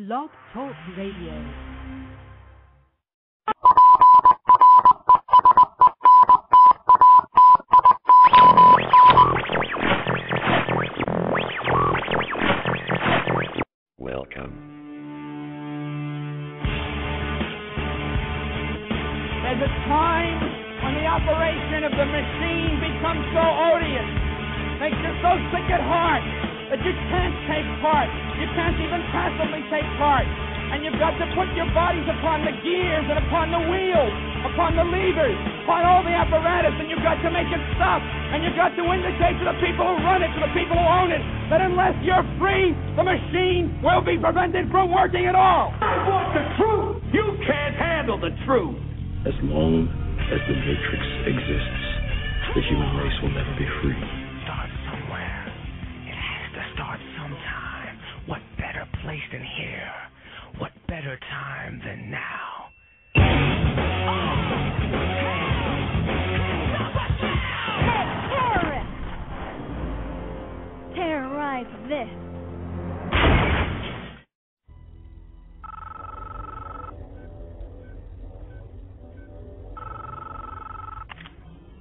Blog Talk Radio. Welcome. There's a time when the operation of the machine becomes so odious, makes you so sick at heart that you can't take part. You can't even passively take part. And you've got to put your bodies upon the gears and upon the wheels, upon the levers, upon all the apparatus, and you've got to make it stop. And you've got to indicate to the people who run it, to the people who own it, that unless you're free, the machine will be prevented from working at all. I want the truth. You can't handle the truth. As long as the Matrix exists, the human race will never be free. Start somewhere. It has to start sometime. What better place than here? What better time than now? Terrorists! Terrorize this.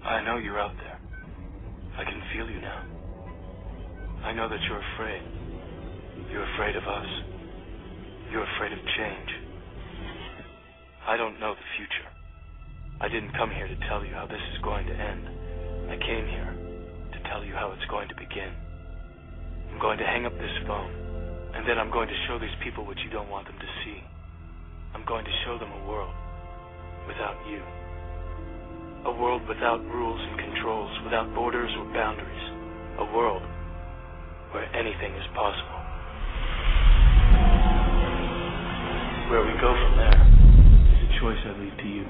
I know you're out there. I can feel you now. I know that you're afraid. You're afraid of us. You're afraid of change. I don't know the future. I didn't come here to tell you how this is going to end. I came here to tell you how it's going to begin. I'm going to hang up this phone, and then I'm going to show these people what you don't want them to see. I'm going to show them a world without you. A world without rules and controls, without borders or boundaries. A world where anything is possible. Where we go from there is a choice I leave to you.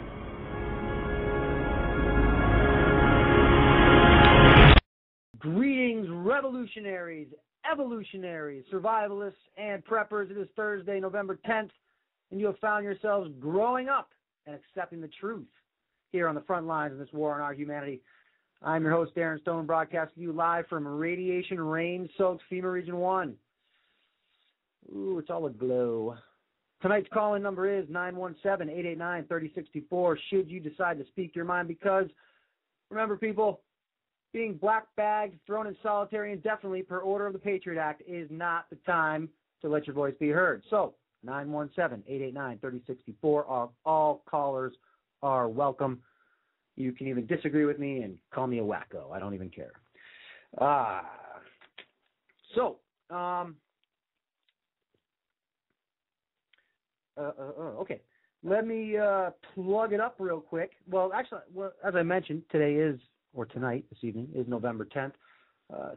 Greetings, revolutionaries, evolutionaries, survivalists, and preppers. It is Thursday, November 10th, and you have found yourselves growing up and accepting the truth here on the front lines of this war on our humanity. I'm your host, Darren Stone, broadcasting you live from radiation rain-soaked FEMA Region 1. Ooh, it's all a glow. Tonight's call-in number is 917-889-3064, should you decide to speak your mind, because, remember, people, being black-bagged, thrown in solitary indefinitely per order of the Patriot Act is not the time to let your voice be heard. So, 917-889-3064, all callers are welcome. You can even disagree with me and call me a wacko. I don't even care. Okay. Let me plug it up real quick. Well, actually, as I mentioned, tonight, this evening, is November 10th.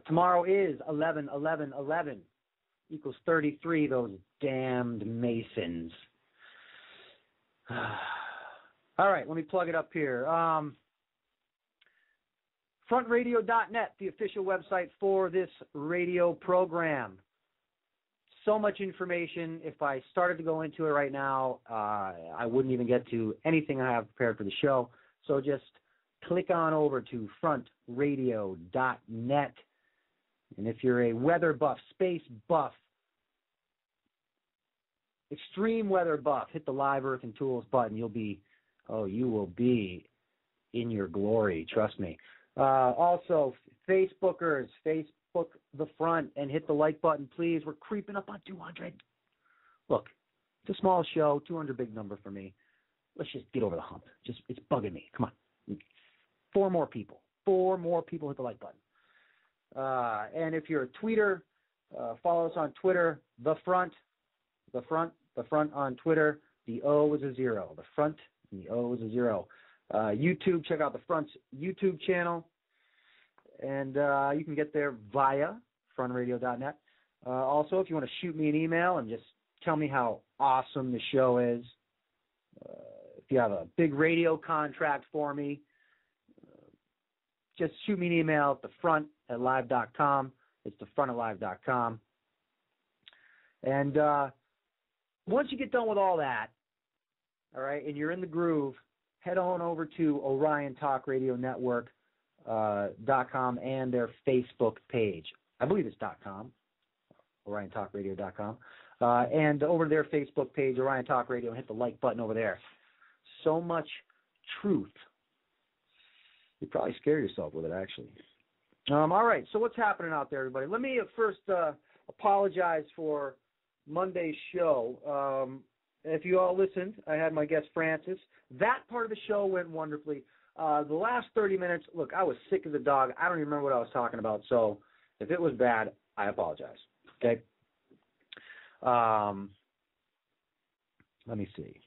Tomorrow is 11/11/11 equals 33, those damned Masons. All right, let me plug it up here. FrontRadio.net, the official website for this radio program. So much information. If I started to go into it right now, I wouldn't even get to anything I have prepared for the show. So just click on over to FrontRadio.net. And if you're a weather buff, space buff, extreme weather buff, hit the Live Earth and Tools button. You will be in your glory, trust me. Also, Facebookers, Facebook the front and hit the like button, please. We're creeping up on 200. Look, it's a small show, 200 big number for me. Let's just get over the hump. It's bugging me. Come on. 4 more people hit the like button. And if you're a tweeter, follow us on Twitter, the front on Twitter. The O is a 0. The front and the O is a 0. YouTube, check out the Front's YouTube channel. And you can get there via frontradio.net. Also, if you want to shoot me an email and just tell me how awesome the show is, if you have a big radio contract for me, just shoot me an email at thefront@live.com. It's thefront@live.com. And once you get done with all that, all right, and you're in the groove, head on over to Orion Talk Radio Network. .com and their Facebook page. I believe it's .com, OrionTalkRadio.com. And over to their Facebook page, Orion Talk Radio, and hit the like button over there. So much truth. You probably scare yourself with it, actually. All right, so what's happening out there, everybody? Let me first apologize for Monday's show. If you all listened, I had my guest Francis. That part of the show went wonderfully. The last 30 minutes, look, I was sick as a dog. I don't even remember what I was talking about, so if it was bad, I apologize. Okay? Let me see.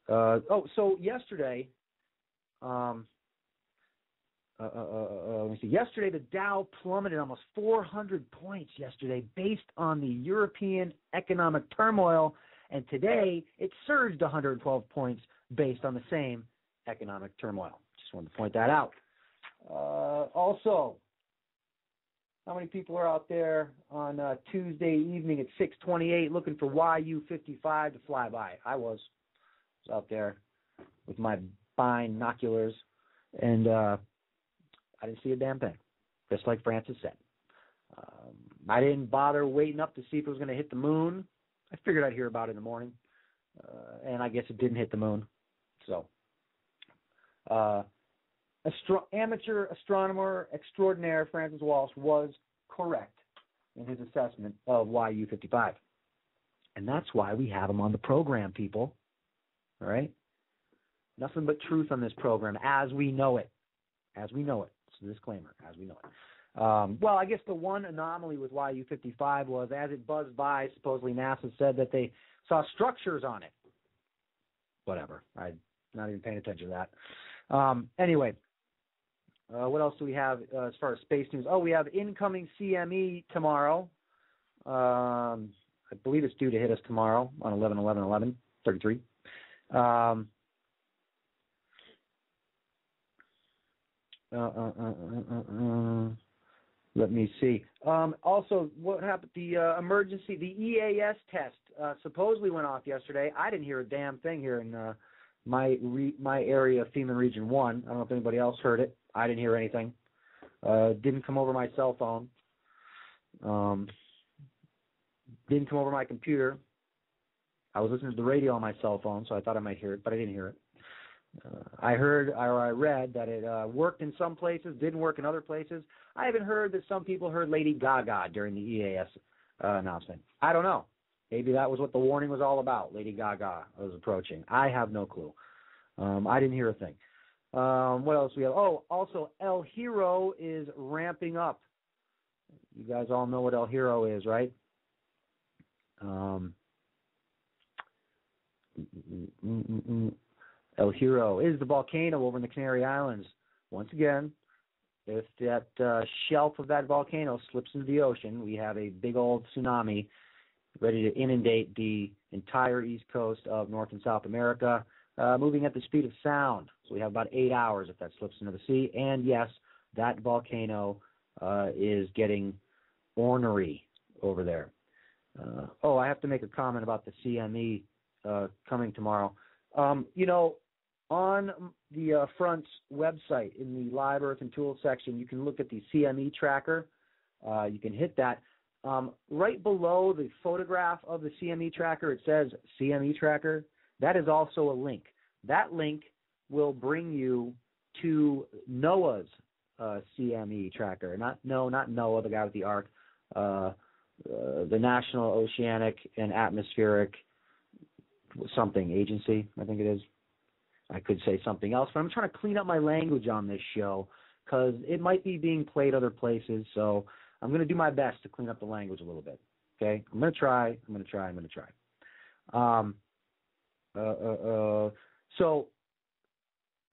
So yesterday, let me see. Yesterday, the Dow plummeted almost 400 points yesterday based on the European economic turmoil, and today it surged 112 points based on the same economic turmoil. Just wanted to point that out. Also, how many people are out there on Tuesday evening at 6:28 looking for YU-55 to fly by? I was out there with my binoculars, and I didn't see a damn thing, just like Francis said. I didn't bother waiting up to see if it was going to hit the moon. I figured I'd hear about it in the morning, and I guess it didn't hit the moon. So, amateur astronomer extraordinaire Francis Walsh was correct in his assessment of YU-55. And that's why we have him on the program, people. All right? Nothing but truth on this program as we know it. As we know it. It's a disclaimer, as we know it. Well, I guess the one anomaly with YU-55 was as it buzzed by, supposedly NASA said that they saw structures on it. Whatever. I'm not even paying attention to that. Anyway, what else do we have as far as space news? Oh, we have incoming CME tomorrow. I believe it's due to hit us tomorrow on 11/11/11/33. Let me see. Also, what happened? The emergency, the EAS test supposedly went off yesterday. I didn't hear a damn thing here in my area, FEMA Region 1. I don't know if anybody else heard it. I didn't hear anything. Didn't come over my cell phone. Didn't come over my computer. I was listening to the radio on my cell phone, so I thought I might hear it, but I didn't hear it. I read that it worked in some places, didn't work in other places. I even heard that some people heard Lady Gaga during the EAS announcement. I don't know. Maybe that was what the warning was all about. Lady Gaga was approaching. I have no clue. I didn't hear a thing. What else we have? Oh, also El Hero is ramping up. You guys all know what El Hero is, right? El Hero is the volcano over in the Canary Islands. Once again, if that shelf of that volcano slips into the ocean, we have a big old tsunami ready to inundate the entire east coast of North and South America, moving at the speed of sound. So we have about 8 hours if that slips into the sea. And yes, that volcano is getting ornery over there. I have to make a comment about the CME coming tomorrow. On the Front's website in the Live Earth and Tools section, you can look at the CME tracker. You can hit that. Right below the photograph of the CME tracker, it says CME tracker. That is also a link. That link will bring you to NOAA's CME tracker. Not NOAA, the guy with the ark. The National Oceanic and Atmospheric something agency, I think it is. I could say something else, but I'm trying to clean up my language on this show because it might be being played other places, so I'm going to do my best to clean up the language a little bit, okay? I'm going to try. So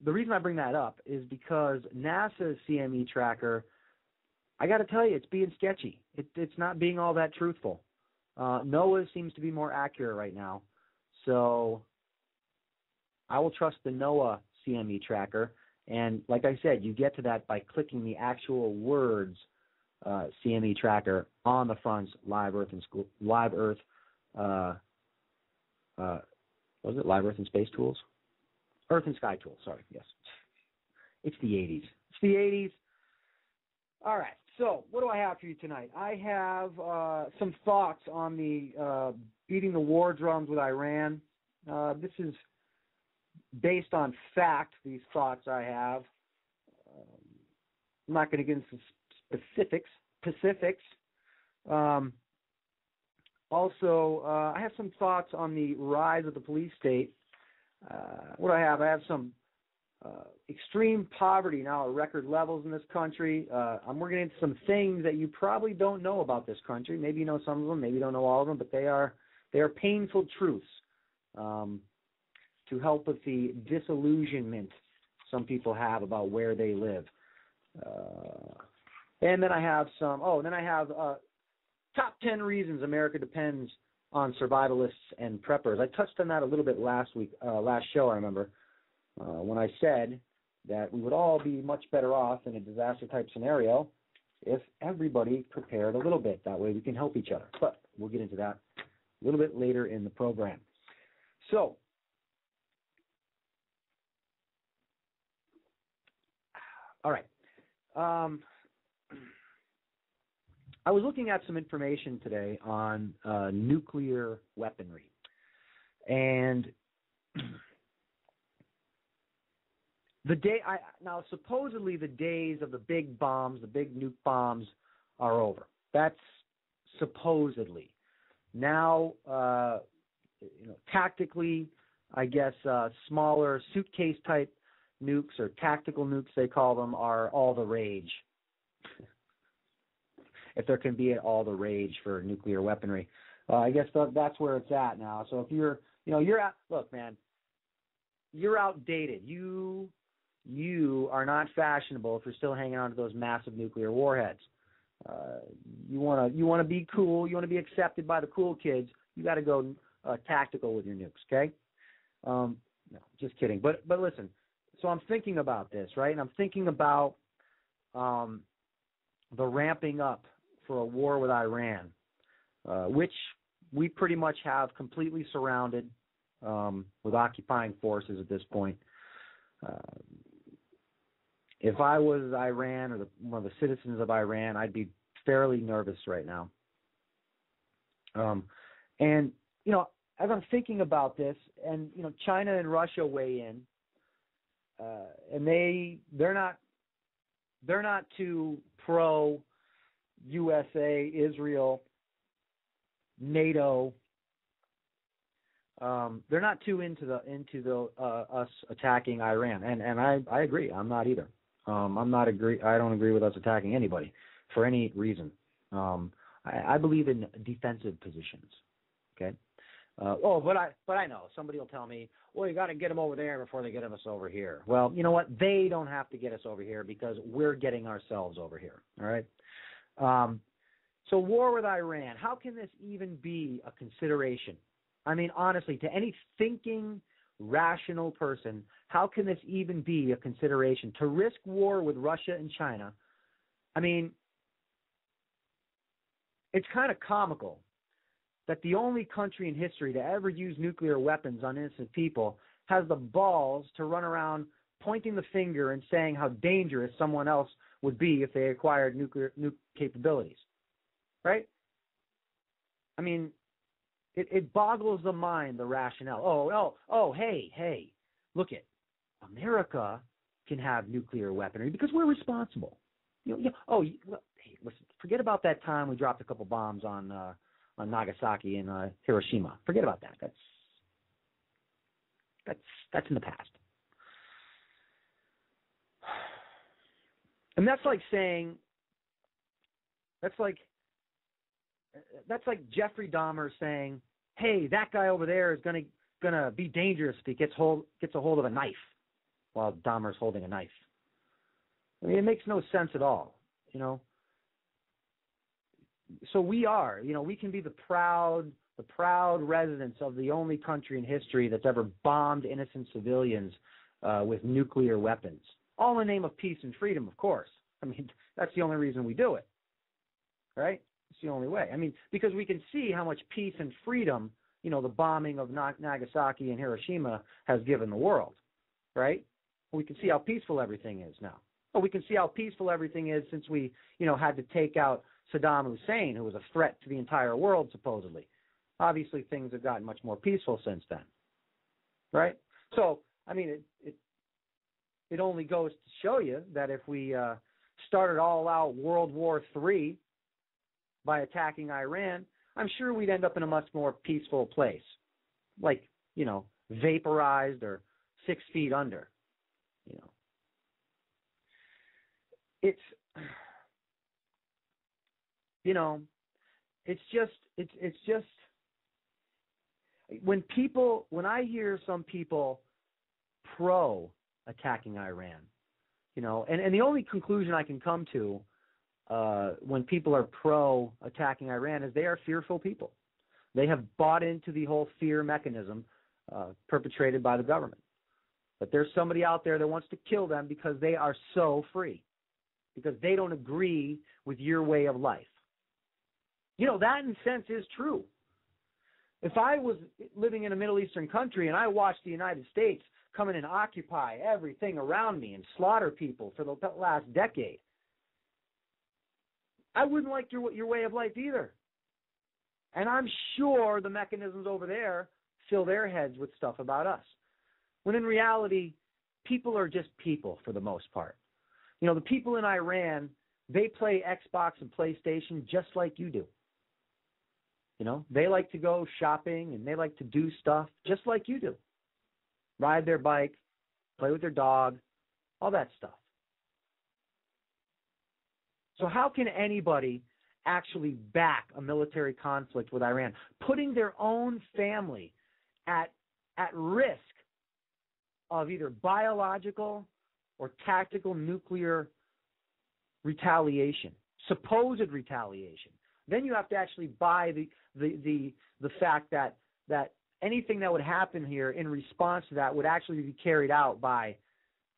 the reason I bring that up is because NASA's CME tracker, I got to tell you, it's being sketchy. It's not being all that truthful. NOAA seems to be more accurate right now. So I will trust the NOAA CME tracker. And like I said, you get to that by clicking the actual words CME tracker on the Front's Live Earth and Space Tools? Earth and Sky Tools, sorry, yes. It's the 80s. All right, So, what do I have for you tonight? I have some thoughts on the beating the war drums with Iran. This is based on fact, these thoughts I have. I'm not going to get into specifics. Also, I have some thoughts on the rise of the police state. What do I have? I have some extreme poverty now at record levels in this country. I'm working into some things that you probably don't know about this country. Maybe you know some of them, maybe you don't know all of them, but they are painful truths to help with the disillusionment some people have about where they live. And then I have top 10 reasons America depends on survivalists and preppers. I touched on that a little bit last show, I remember, when I said that we would all be much better off in a disaster-type scenario if everybody prepared a little bit. That way we can help each other. But we'll get into that a little bit later in the program. So, all right. I was looking at some information today on nuclear weaponry, and supposedly the days of the big bombs, the big nuke bombs, are over. That's supposedly. Now, tactically, I guess smaller suitcase type nukes, or tactical nukes they call them, are all the rage. If there can be all the rage for nuclear weaponry, I guess that's where it's at now. So if you're look, man, you're outdated. You are not fashionable if you're still hanging on to those massive nuclear warheads. You want to be cool. You want to be accepted by the cool kids. You got to go tactical with your nukes. Okay? No, just kidding. But listen. So I'm thinking about this, right? And I'm thinking about the ramping up for a war with Iran, which we pretty much have completely surrounded with occupying forces at this point. If I was Iran or one of the citizens of Iran, I'd be fairly nervous right now. And, as I'm thinking about this, and, China and Russia weigh in, and they're not too pro USA, Israel, NATO. They're not too into us attacking Iran, and I agree. I'm not either. I don't agree with us attacking anybody for any reason. I believe in defensive positions. Okay. But I know somebody will tell me, well, you got to get them over there before they get us over here. Well, you know what? They don't have to get us over here because we're getting ourselves over here. All right. So war with Iran, how can this even be a consideration? I mean, honestly, to any thinking, rational person, how can this even be a consideration? To risk war with Russia and China, I mean, it's kind of comical that the only country in history to ever use nuclear weapons on innocent people has the balls to run around pointing the finger and saying how dangerous someone else would be if they acquired nuke capabilities, right? I mean, it boggles the mind, the rationale. Hey, look it. America can have nuclear weaponry because we're responsible. Hey, listen, forget about that time we dropped a couple bombs on Nagasaki and Hiroshima. Forget about that. That's in the past. And that's like saying, that's like Jeffrey Dahmer saying, "Hey, that guy over there is gonna be dangerous if he gets a hold of a knife," while Dahmer's holding a knife. I mean, it makes no sense at all, So we can be the proud residents of the only country in history that's ever bombed innocent civilians with nuclear weapons. All in the name of peace and freedom, of course. I mean, that's the only reason we do it, right? It's the only way. I mean, because we can see how much peace and freedom, the bombing of Nagasaki and Hiroshima has given the world, right? We can see how peaceful everything is now. Well, we can see how peaceful everything is since we, had to take out Saddam Hussein, who was a threat to the entire world, supposedly. Obviously, things have gotten much more peaceful since then, right? So, I mean, it only goes to show you that if we started all-out World War III by attacking Iran, I'm sure we'd end up in a much more peaceful place, like, vaporized or 6 feet under, It's, it's just, when I hear some people pro attacking Iran, and the only conclusion I can come to when people are pro attacking Iran is they are fearful people. They have bought into the whole fear mechanism perpetrated by the government. But there's somebody out there that wants to kill them because they are so free, because they don't agree with your way of life. That in a sense is true. If I was living in a Middle Eastern country and I watched the United States come in and occupy everything around me and slaughter people for the last decade, I wouldn't like your way of life either. And I'm sure the mechanisms over there fill their heads with stuff about us. When in reality, people are just people for the most part. The people in Iran, they play Xbox and PlayStation just like you do. They like to go shopping and they like to do stuff just like you do. Ride their bike, play with their dog, all that stuff. So how can anybody actually back a military conflict with Iran, putting their own family at risk of either biological or tactical nuclear retaliation, supposed retaliation? Then you have to actually buy the fact that anything that would happen here in response to that would actually be carried out by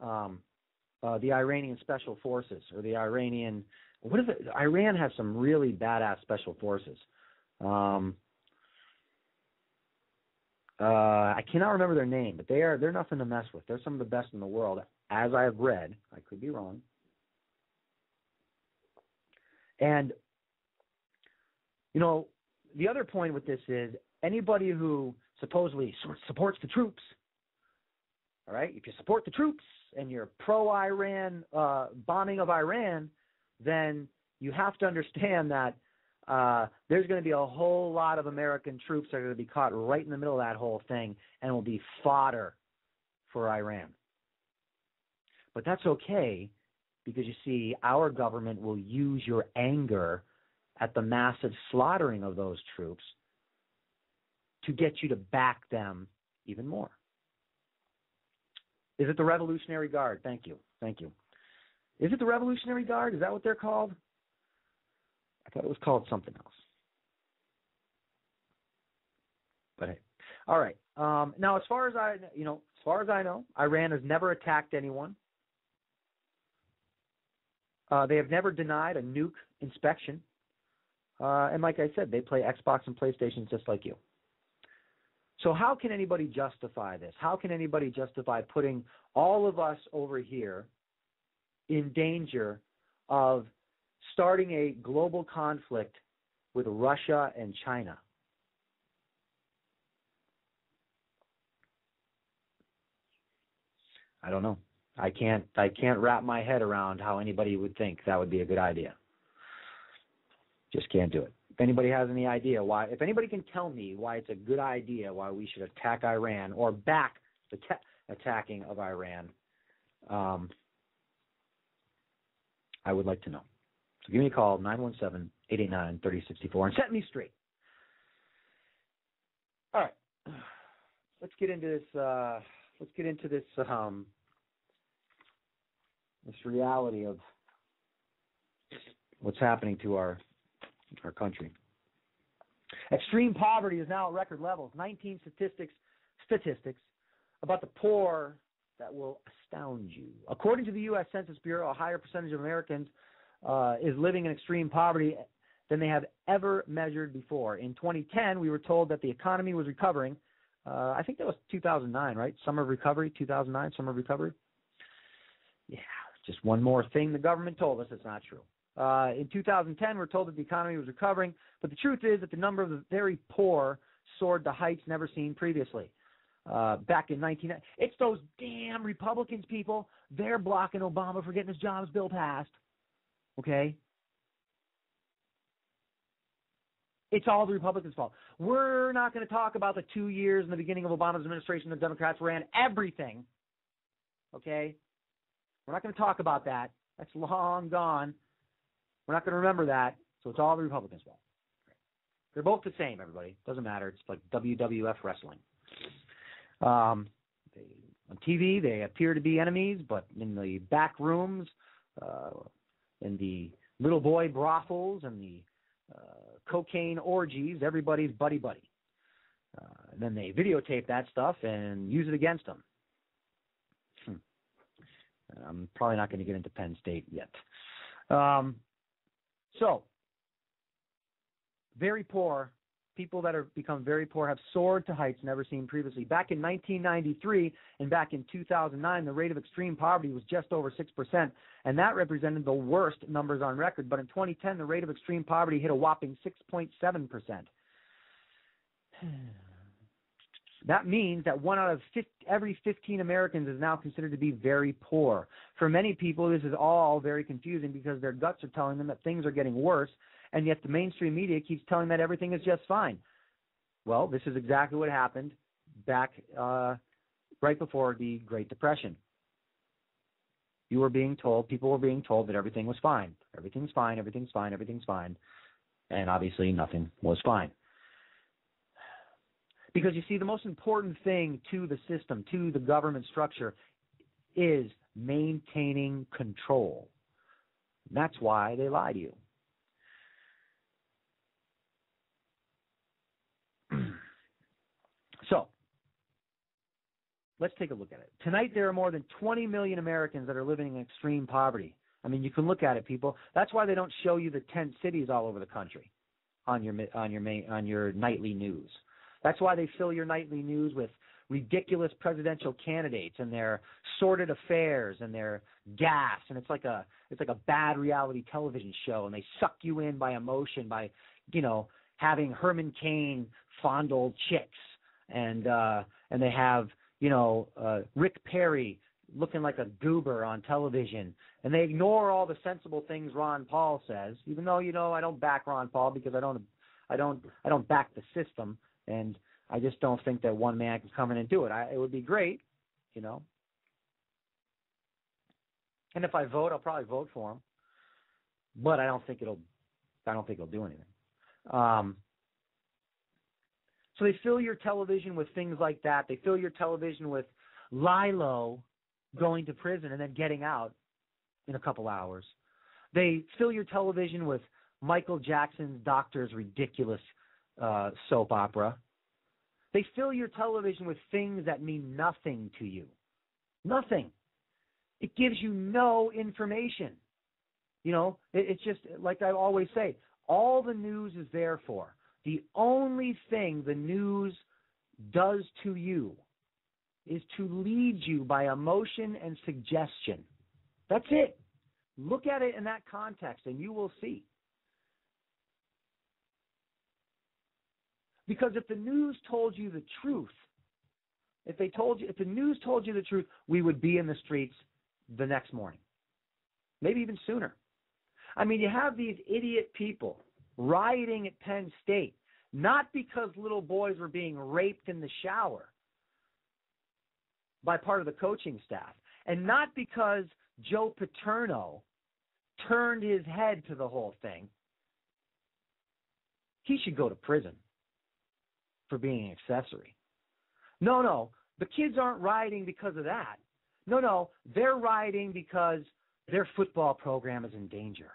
the Iranian special forces or the Iranian. What is it? Iran has some really badass special forces. I cannot remember their name, but they're nothing to mess with. They're some of the best in the world, as I have read. I could be wrong. And the other point with this is anybody who supposedly supports the troops, all right, if you support the troops and you're pro-Iran bombing of Iran, then you have to understand that there's going to be a whole lot of American troops that are going to be caught right in the middle of that whole thing and will be fodder for Iran. But that's okay, because you see, our government will use your anger at the massive slaughtering of those troops to get you to back them even more. Is it the Revolutionary Guard? Thank you. Is it the Revolutionary Guard? Is that what they're called? I thought it was called something else. But hey, all right. Now, as far as I know, Iran has never attacked anyone. They have never denied a nuke inspection. And like I said, they play Xbox and PlayStation just like you. So how can anybody justify this? How can anybody justify putting all of us over here in danger of starting a global conflict with Russia and China? I don't know. I can't wrap my head around how anybody would think that would be a good idea. Just can't do it. If anybody has any idea why, if anybody can tell me why it's a good idea, why we should attack Iran or back the attacking of Iran, I would like to know. So give me a call, 917-889-3064, and set me straight. All right, let's get into this. This reality of what's happening to our country. Extreme poverty is now at record levels. 19 statistics about the poor that will astound you. According to the U.S. Census Bureau, a higher percentage of Americans is living in extreme poverty than they have ever measured before. In 2010, we were told that the economy was recovering. I think that was 2009, right? Summer of recovery, 2009, summer of recovery. Yeah, Just one more thing the government told us that's not true. In 2010, we're told that the economy was recovering, but the truth is that the number of the very poor soared to heights never seen previously. Back in it's those damn Republicans, people. They're blocking Obama for getting his jobs bill passed. Okay? It's all the Republicans' fault. We're not going to talk about the 2 years in the beginning of Obama's administration the Democrats ran everything. Okay? We're not going to talk about that. That's long gone. We're not going to remember that. So it's all the Republicans' fault. They're both the same, everybody. Doesn't matter. It's like WWF wrestling. On TV, they appear to be enemies, but in the back rooms, in the little boy brothels and the cocaine orgies, everybody's buddy-buddy. Then they videotape that stuff and use it against them. I'm probably not going to get into Penn State yet. So, very poor, people that have become very poor have soared to heights never seen previously. Back in 1993 and back in 2009, the rate of extreme poverty was just over 6%, and that represented the worst numbers on record. But in 2010, the rate of extreme poverty hit a whopping 6.7%. That means that 1 out of every 15 Americans is now considered to be very poor. For many people, this is all very confusing because their guts are telling them that things are getting worse, and yet the mainstream media keeps telling them that everything is just fine. Well, this is exactly what happened back right before the Great Depression. People were being told that everything was fine. Everything's fine, everything's fine, everything's fine. And obviously nothing was fine. Because you see, the most important thing to the system, to the government structure, is maintaining control. That's why they lie to you. So, let's take a look at it. Tonight, there are more than 20 million Americans that are living in extreme poverty. I mean, you can look at it, people. That's why they don't show you the tent cities all over the country on your nightly news. That's why they fill your nightly news with ridiculous presidential candidates and their sordid affairs and their gas, and it's like a bad reality television show, and they suck you in by emotion by, having Herman Cain fondle chicks, and they have Rick Perry looking like a goober on television, and they ignore all the sensible things Ron Paul says, even though I don't back Ron Paul because I don't back the system. And I just don't think that one man can come in and do it. It would be great, And if I vote, I'll probably vote for him. But I don't think it'll do anything. So they fill your television with things like that. They fill your television with Lilo going to prison and then getting out in a couple hours. They fill your television with Michael Jackson's Doctor's ridiculous soap opera. They fill your television with things that mean nothing to you. Nothing. It gives you no information. It's just like I always say, all the news is there for. The only thing the news does to you is to lead you by emotion and suggestion. That's it. Look at it in that context and you will see. Because if the news told you the truth, if the news told you the truth, we would be in the streets the next morning. Maybe even sooner. I mean, you have these idiot people rioting at Penn State, not because little boys were being raped in the shower by part of the coaching staff, and not because Joe Paterno turned his head to the whole thing. He should go to prison for being an accessory. No, the kids aren't rioting because of that. No, they're rioting because their football program is in danger.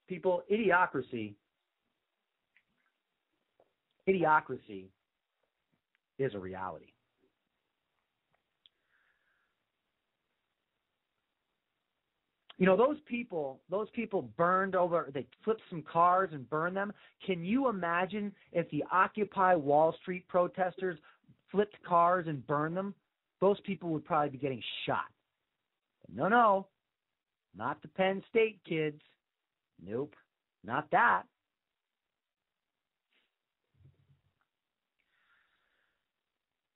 People, idiocracy is a reality. Those people burned over, they flipped some cars and burned them. Can you imagine if the Occupy Wall Street protesters flipped cars and burned them? Those people would probably be getting shot. No. Not the Penn State kids. Nope, not that.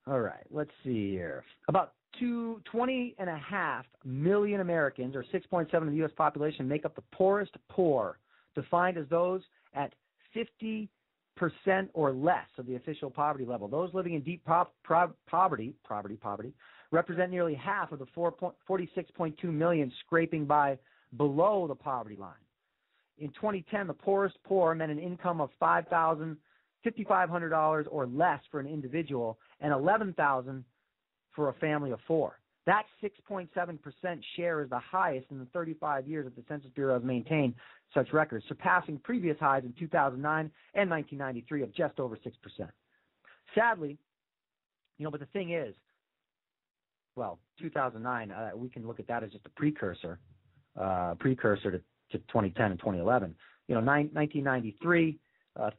All right, let's see here. About 20.5 million Americans, or 6.7% of the U.S. population, make up the poorest poor, defined as those at 50% or less of the official poverty level. Those living in deep poverty represent nearly half of the 46.2 million scraping by below the poverty line. In 2010, the poorest poor meant an income of $5,500 or less for an individual and $11,000 for a family of four. That 6.7% share is the highest in the 35 years that the Census Bureau has maintained such records, surpassing previous highs in 2009 and 1993 of just over 6%. Sadly, but the thing is, 2009, we can look at that as just a precursor to 2010 and 2011. 1993,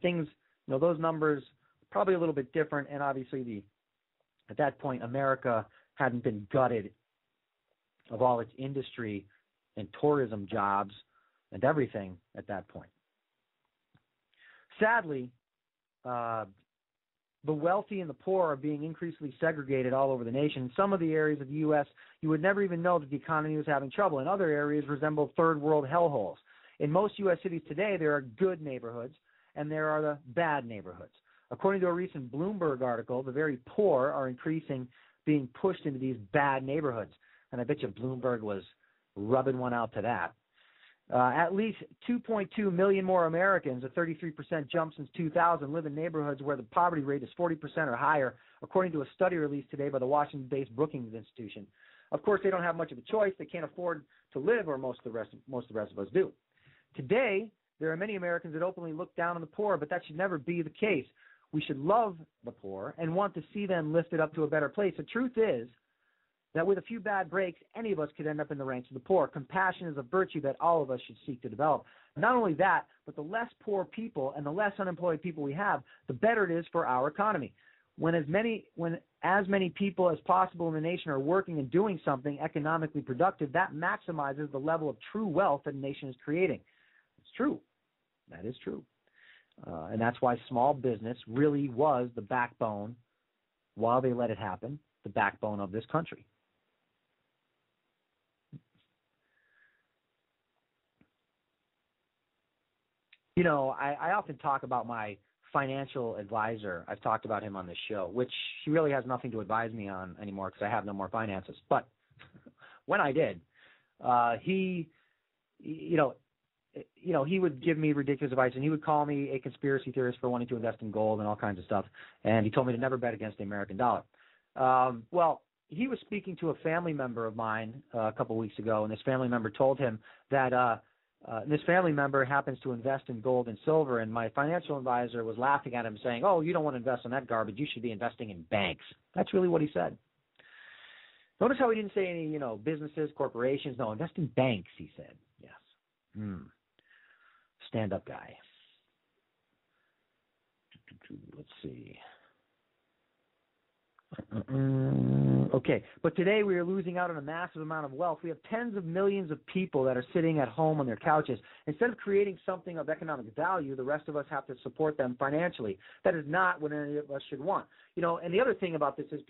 things, those numbers probably a little bit different, and obviously at that point, America hadn't been gutted of all its industry and tourism jobs and everything at that point. Sadly, the wealthy and the poor are being increasingly segregated all over the nation. In some of the areas of the U.S., you would never even know that the economy was having trouble. In other areas, resemble third world hellholes. In most U.S. cities today, there are good neighborhoods and there are the bad neighborhoods. According to a recent Bloomberg article, the very poor are being pushed into these bad neighborhoods. And I bet you Bloomberg was rubbing one out to that. At least 2.2 million more Americans, a 33% jump since 2000, live in neighborhoods where the poverty rate is 40% or higher, according to a study released today by the Washington-based Brookings Institution. Of course, they don't have much of a choice. They can't afford to live, or most of the rest of us do. Today, there are many Americans that openly look down on the poor, but that should never be the case. We should love the poor and want to see them lifted up to a better place. The truth is that with a few bad breaks, any of us could end up in the ranks of the poor. Compassion is a virtue that all of us should seek to develop. Not only that, but the less poor people and the less unemployed people we have, the better it is for our economy. When as many people as possible in the nation are working and doing something economically productive, that maximizes the level of true wealth that a nation is creating. It's true. That is true. And that's why small business really was the backbone, while they let it happen, the backbone of this country. I often talk about my financial advisor. I've talked about him on this show, which he really has nothing to advise me on anymore because I have no more finances. But when I did, he would give me ridiculous advice, and he would call me a conspiracy theorist for wanting to invest in gold and all kinds of stuff. And he told me to never bet against the American dollar. He was speaking to a family member of mine a couple weeks ago, and this family member told him that this family member happens to invest in gold and silver, and my financial advisor was laughing at him, saying, "Oh, you don't want to invest in that garbage. You should be investing in banks." That's really what he said. Notice how he didn't say any, businesses, corporations. No, invest in banks, he said. Yes. Stand-up guy. Let's see. Okay, but today we are losing out on a massive amount of wealth. We have tens of millions of people that are sitting at home on their couches. Instead of creating something of economic value, the rest of us have to support them financially. That is not what any of us should want. And the other thing about this is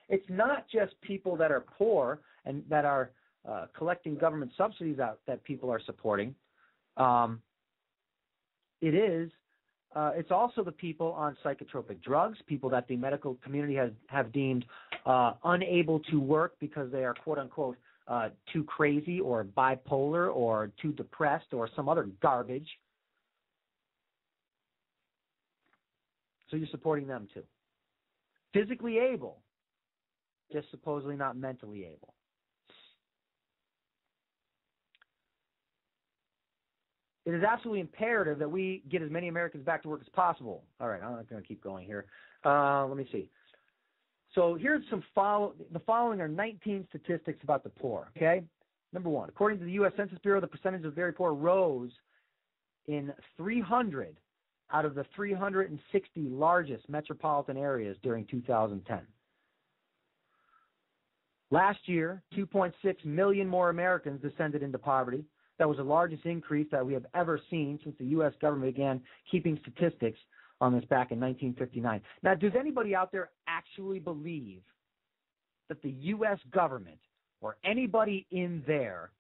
it's not just people that are poor and that are collecting government subsidies out that people are supporting. It's also the people on psychotropic drugs, people that the medical community have deemed unable to work because they are, quote unquote, too crazy or bipolar or too depressed or some other garbage. So you're supporting them too. Physically able, just supposedly not mentally able. It is absolutely imperative that we get as many Americans back to work as possible. All right, I'm not going to keep going here. Let me see. So here's the following are 19 statistics about the poor, okay? Number one, according to the U.S. Census Bureau, the percentage of very poor rose in 300 out of the 360 largest metropolitan areas during 2010. Last year, 2.6 million more Americans descended into poverty. That was the largest increase that we have ever seen since the U.S. government began keeping statistics on this back in 1959. Now, does anybody out there actually believe that the U.S. government or anybody in there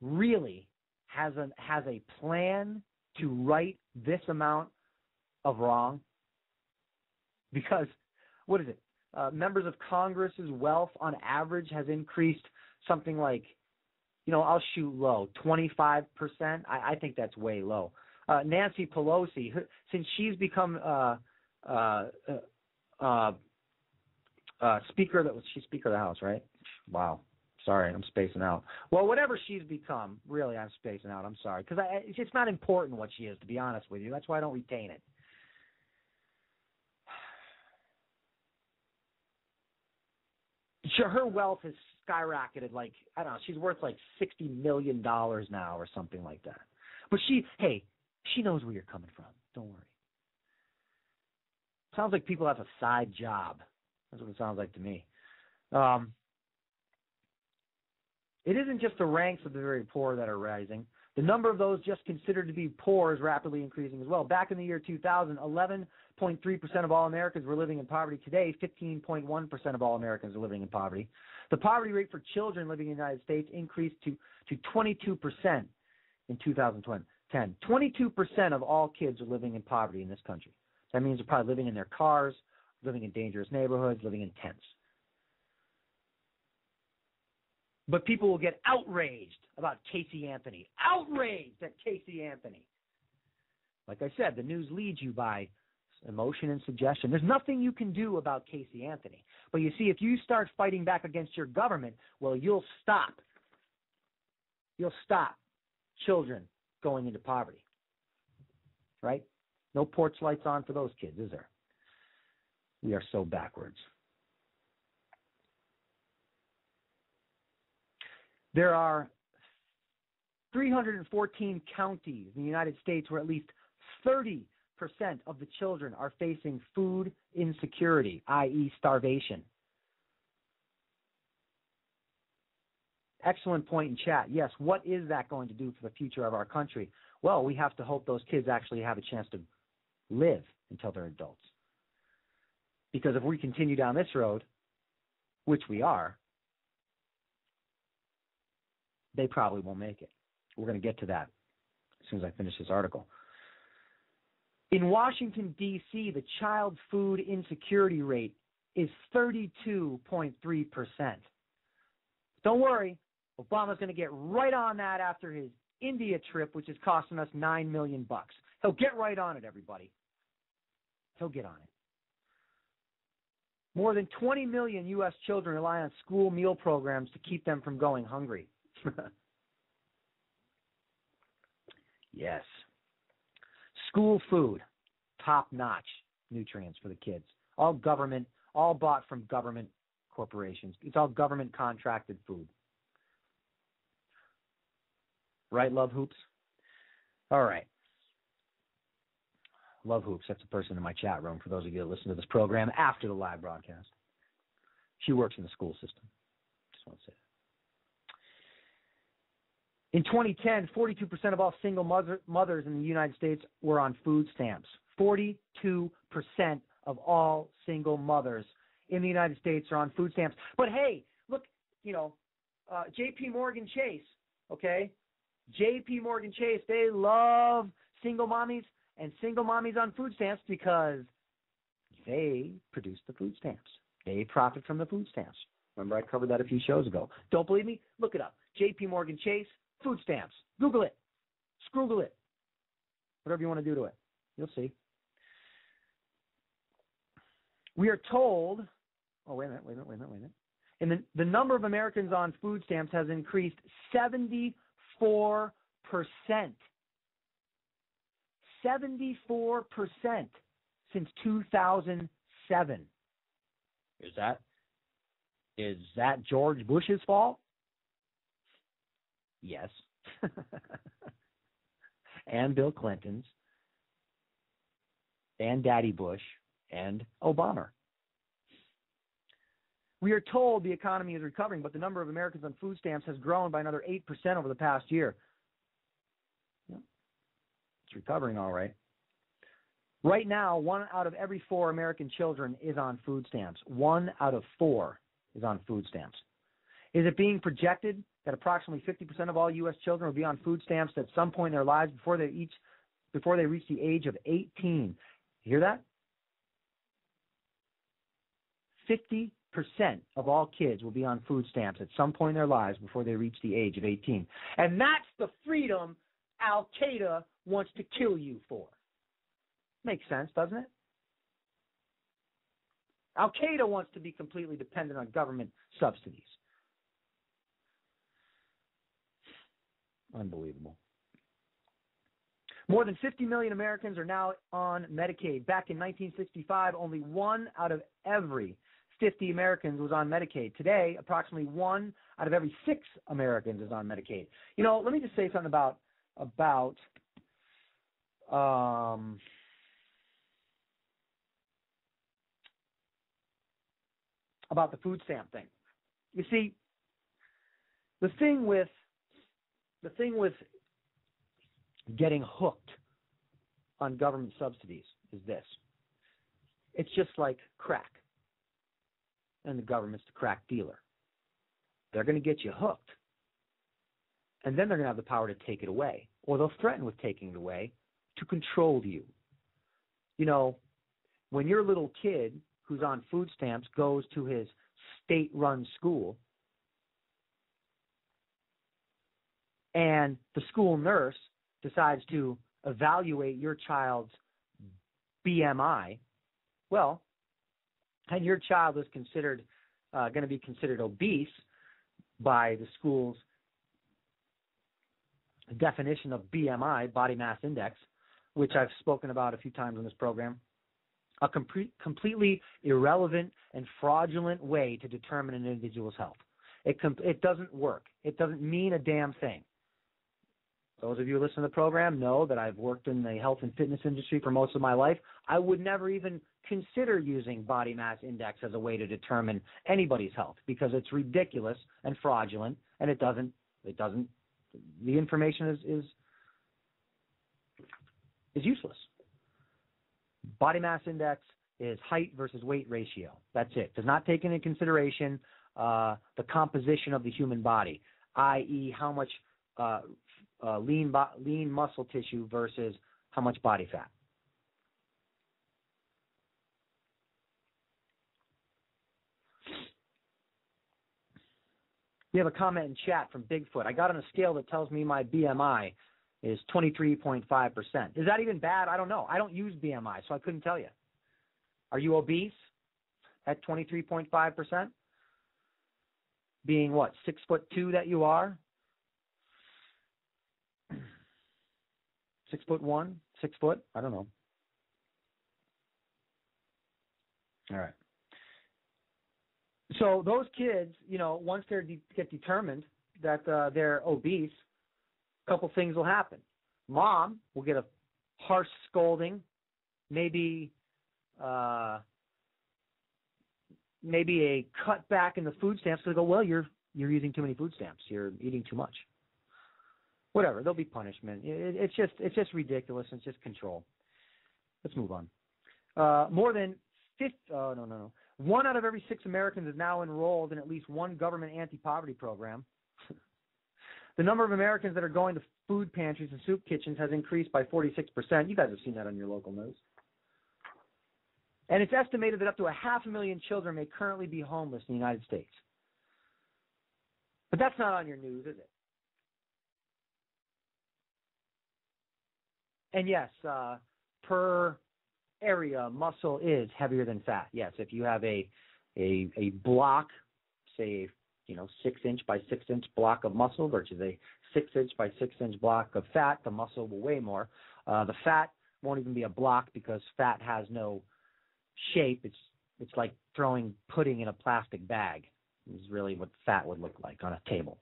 really has a plan to right this amount of wrong? Because, what is it? Members of Congress's wealth on average has increased something like, I'll shoot low, 25%. I think that's way low. Nancy Pelosi, since she's become Speaker of the House, right? Wow. Sorry, I'm spacing out. Well, whatever she's become, really, I'm spacing out. I'm sorry. Because it's not important what she is, to be honest with you. That's why I don't retain it. Sure, her wealth has skyrocketed I don't know, she's worth like $60 million now or something like that. But she knows where you're coming from. Don't worry. Sounds like people have a side job. That's what it sounds like to me. It isn't just the ranks of the very poor that are rising. The number of those just considered to be poor is rapidly increasing as well. Back in the year 2000, 11.3% of all Americans were living in poverty. Today, 15.1% of all Americans are living in poverty. The poverty rate for children living in the United States increased to 22% in 2010. 22% of all kids are living in poverty in this country. That means they're probably living in their cars, living in dangerous neighborhoods, living in tents. But people will get outraged about Casey Anthony. Outraged at Casey Anthony. Like I said, the news leads you by emotion and suggestion. There's nothing you can do about Casey Anthony. But you see, if you start fighting back against your government, well, you'll stop. You'll stop children going into poverty. Right? No porch lights on for those kids, is there? We are so backwards. There are 314 counties in the United States where at least 30% of the children are facing food insecurity, i.e. starvation. Excellent point in chat. Yes, what is that going to do for the future of our country? Well, we have to hope those kids actually have a chance to live until they're adults. Because if we continue down this road, which we are, they probably won't make it. We're going to get to that as soon as I finish this article. In Washington, D.C., the child food insecurity rate is 32.3%. Don't worry, Obama's going to get right on that after his India trip, which is costing us $9 million. He'll get right on it, everybody. He'll get on it. More than 20 million U.S. children rely on school meal programs to keep them from going hungry. Yes. School food, top-notch nutrients for the kids. All government, all bought from government corporations. It's all government contracted food. Right, Love Hoops? All right. Love Hoops, that's a person in my chat room, for those of you that listen to this program after the live broadcast. She works in the school system. Just want to say that. In 2010, 42% of all single mothers in the United States were on food stamps. 42% of all single mothers in the United States are on food stamps. But hey, look, J.P. Morgan Chase, okay? J.P. Morgan Chase, they love single mommies and single mommies on food stamps because they produce the food stamps. They profit from the food stamps. Remember, I covered that a few shows ago. Don't believe me? Look it up. J.P. Morgan Chase, food stamps. Google it. Scroogle it. Whatever you want to do to it. You'll see. We are told, wait a minute. And the number of Americans on food stamps has increased 74%. 74% since 2007. Is that George Bush's fault? Yes. And Bill Clinton's, and Daddy Bush, and Obama. We are told the economy is recovering, but the number of Americans on food stamps has grown by another 8% over the past year. Yeah, it's recovering all right. Right now, 1 out of every 4 American children is on food stamps. 1 out of 4 is on food stamps. Is it being projected that approximately 50% of all U.S. children will be on food stamps at some point in their lives before they reach the age of 18? You hear that? 50% of all kids will be on food stamps at some point in their lives before they reach the age of 18. And that's the freedom Al-Qaeda wants to kill you for. Makes sense, doesn't it? Al-Qaeda wants to be completely dependent on government subsidies. Unbelievable. More than 50 million Americans are now on Medicaid. Back in 1965, only 1 out of every 50 Americans was on Medicaid. Today, approximately 1 out of every 6 Americans is on Medicaid. You know, let me just say something about the food stamp thing. You see, the thing with getting hooked on government subsidies is this. It's just like crack. And the government's the crack dealer. They're going to get you hooked. And then they're going to have the power to take it away. Or they'll threaten with taking it away to control you. You know, when your little kid who's on food stamps goes to his state-run school, and the school nurse decides to evaluate your child's BMI, well, and your child is going to be considered obese by the school's definition of BMI, body mass index, which I've spoken about a few times on this program, a completely irrelevant and fraudulent way to determine an individual's health. It doesn't work. It doesn't mean a damn thing. Those of you who listen to the program know that I've worked in the health and fitness industry for most of my life. I would never even consider using body mass index as a way to determine anybody's health because it's ridiculous and fraudulent, and it doesn't, the information is useless. Body mass index is height versus weight ratio. That's it. Does not take into consideration the composition of the human body, i.e. how much lean muscle tissue versus how much body fat. We have a comment in chat from Bigfoot. I got on a scale that tells me my BMI is 23.5%. Is that even bad? I don't know. I don't use BMI, so I couldn't tell you. Are you obese at 23.5%? Being what, 6'2" that you are? 6'1", 6 foot? I don't know. All right. So those kids, you know, once they get determined that they're obese, a couple things will happen. Mom will get a harsh scolding, maybe a cutback in the food stamps. They go, well, you're using too many food stamps. You're eating too much. Whatever, there'll be punishment. It's just ridiculous. It's just control. Let's move on. One out of every 6 Americans is now enrolled in at least one government anti-poverty program. The number of Americans that are going to food pantries and soup kitchens has increased by 46%. You guys have seen that on your local news. And it's estimated that up to 500,000 children may currently be homeless in the United States. But that's not on your news, is it? And yes, per area, muscle is heavier than fat. Yes, if you have a block, say, 6-inch by 6-inch block of muscle versus a 6-inch by 6-inch block of fat, the muscle will weigh more. The fat won't even be a block because fat has no shape. It's like throwing pudding in a plastic bag. Is really what fat would look like on a table.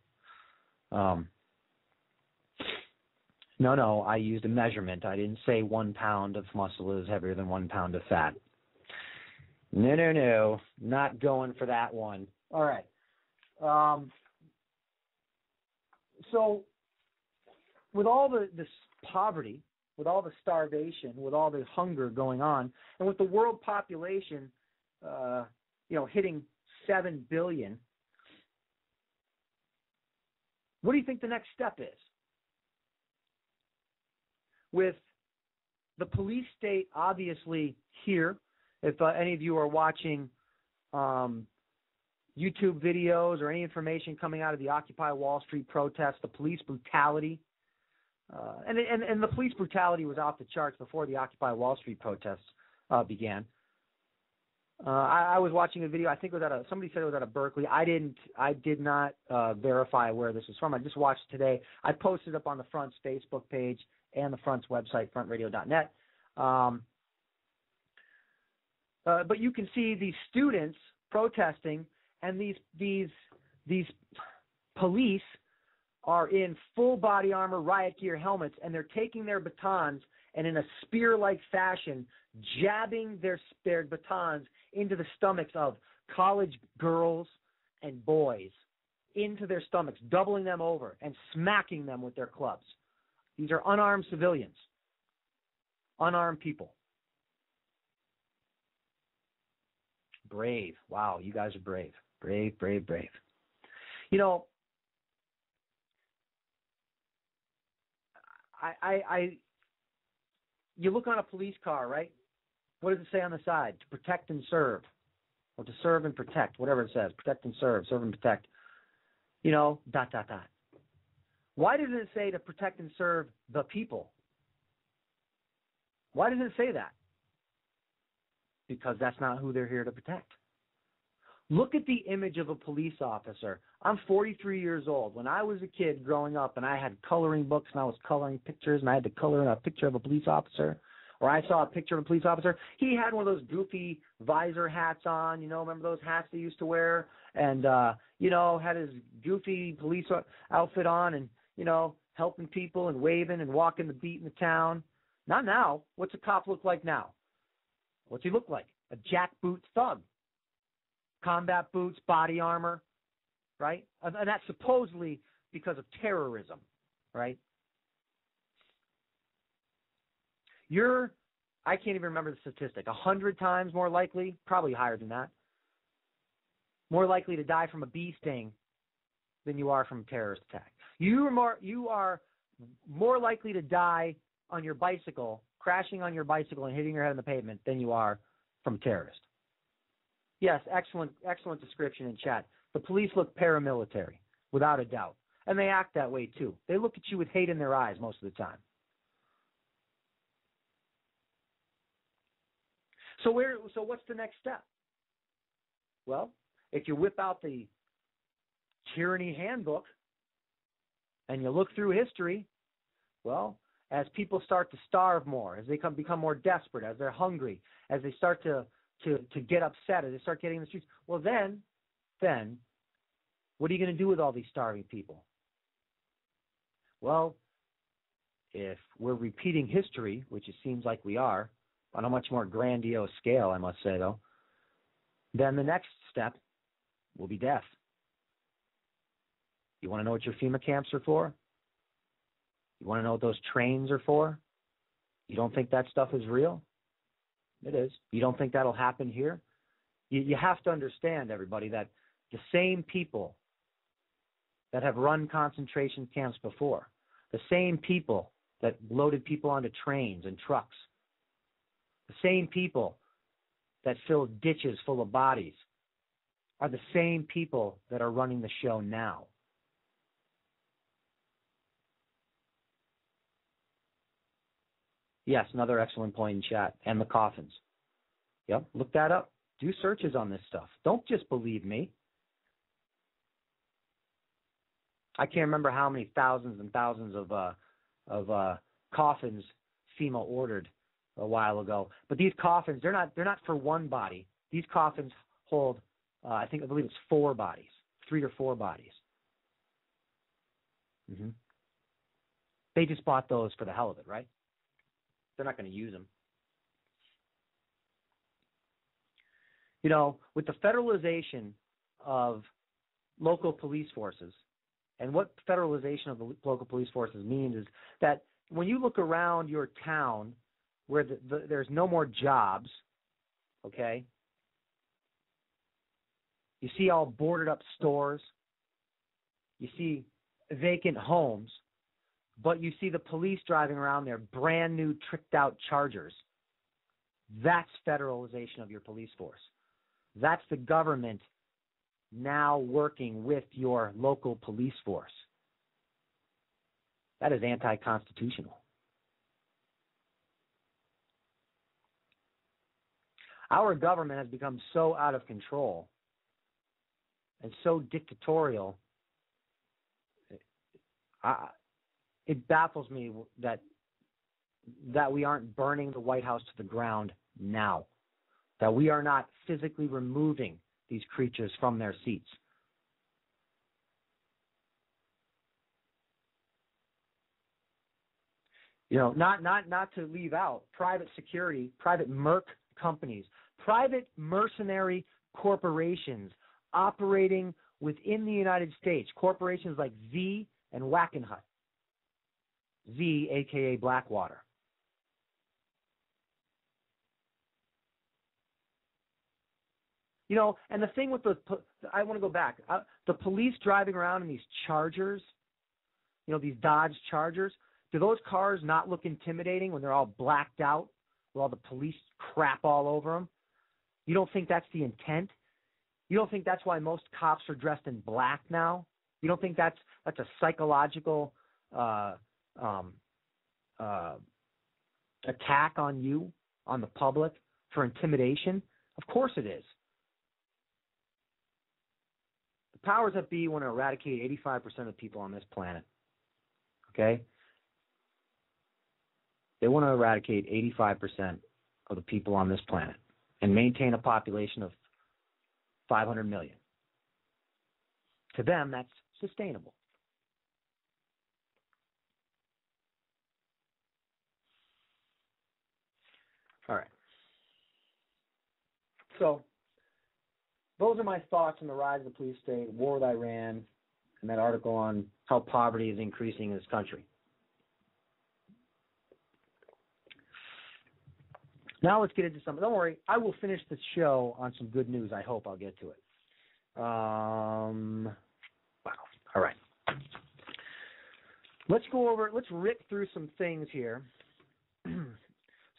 No, I used a measurement. I didn't say 1 pound of muscle is heavier than 1 pound of fat. No. Not going for that one. All right. So with all this poverty, with all the starvation, with all the hunger going on, and with the world population, hitting 7 billion, what do you think the next step is? With the police state obviously here, if any of you are watching YouTube videos or any information coming out of the Occupy Wall Street protests, the police brutality, and the police brutality was off the charts before the Occupy Wall Street protests began. I was watching a video. I think it was somebody said it was out of Berkeley. I did not verify where this is from. I just watched it today. I posted up on the Front's Facebook page and the Front's website, FrontRadio.net. But you can see these students protesting, and these police are in full body armor, riot gear, helmets, and they're taking their batons and in a spear-like fashion jabbing their batons into the stomachs of college girls and boys, into their stomachs, doubling them over and smacking them with their clubs. These are unarmed civilians, unarmed people. Brave. Wow, you guys are brave. Brave. You know, you look on a police car, right? What does it say on the side? To protect and serve. Or to serve and protect, whatever it says. Protect and serve and protect. You know, ... Why doesn't it say to protect and serve the people? Why doesn't it say that? Because that's not who they're here to protect. Look at the image of a police officer. I'm 43 years old. When I was a kid growing up and I had coloring books and I was coloring pictures and I had to color in a picture of a police officer, or I saw a picture of a police officer, he had one of those goofy visor hats on, remember those hats they used to wear? And, had his goofy police outfit on and, helping people and waving and walking the beat in the town. Not now. What's a cop look like now? What's he look like? A jackboot thug. Combat boots, body armor, right? And that's supposedly because of terrorism, right? I can't even remember the statistic, 100 times more likely, probably higher than that, more likely to die from a bee sting than you are from a terrorist attack. You are more likely to die on your bicycle, crashing on your bicycle and hitting your head on the pavement than you are from a terrorist. Yes, excellent description in chat. The police look paramilitary, without a doubt. And they act that way too. They look at you with hate in their eyes most of the time. So what's the next step? Well, if you whip out the tyranny handbook and you look through history, well, as people start to starve more, as they become more desperate, as they're hungry, as they start to get upset, as they start getting in the streets, well then, what are you going to do with all these starving people? Well, if we're repeating history, which it seems like we are, on a much more grandiose scale, I must say, though, then the next step will be death. You want to know what your FEMA camps are for? You want to know what those trains are for? You don't think that stuff is real? It is. You don't think that'll happen here? You have to understand, everybody, that the same people that have run concentration camps before, the same people that loaded people onto trains and trucks, the same people that filled ditches full of bodies are the same people that are running the show now. Yes, another excellent point in chat. And the coffins. Yep, look that up. Do searches on this stuff. Don't just believe me. I can't remember how many thousands and thousands of coffins FEMA ordered a while ago. But these coffins, they're not for one body. These coffins hold, I believe it's 4 bodies, 3 or 4 bodies. Mm-hmm. They just bought those for the hell of it, right? They're not going to use them. You know, with the federalization of local police forces, and what federalization of the local police forces means is that when you look around your town where there's no more jobs, okay, you see all boarded up stores, you see vacant homes, but you see the police driving around their brand new tricked out Chargers. That's federalization of your police force. That's the government now working with your local police force. That is anti-constitutional. Our government has become so out of control and so dictatorial. It baffles me that we aren't burning the White House to the ground now, that we are not physically removing these creatures from their seats. You know, not to leave out private security, private merc companies, private mercenary corporations operating within the United States, corporations like Xi and Whackenut. Xi, a.k.a. Blackwater. You know, and the thing with I want to go back. The police driving around in these Chargers, you know, these Dodge Chargers, do those cars not look intimidating when they're all blacked out with all the police crap all over them? You don't think that's the intent? You don't think that's why most cops are dressed in black now? You don't think that's a psychological attack on you, on the public, for intimidation? Of course it is. The powers that be want to eradicate 85% of people on this planet. Okay? They want to eradicate 85% of the people on this planet and maintain a population of 500 million. To them, that's sustainable. All right. So, those are my thoughts on the rise of the police state, war with Iran, and that article on how poverty is increasing in this country. Now let's get into something. Don't worry, I will finish the show on some good news. I hope I'll get to it. Wow. All right. Let's rip through some things here.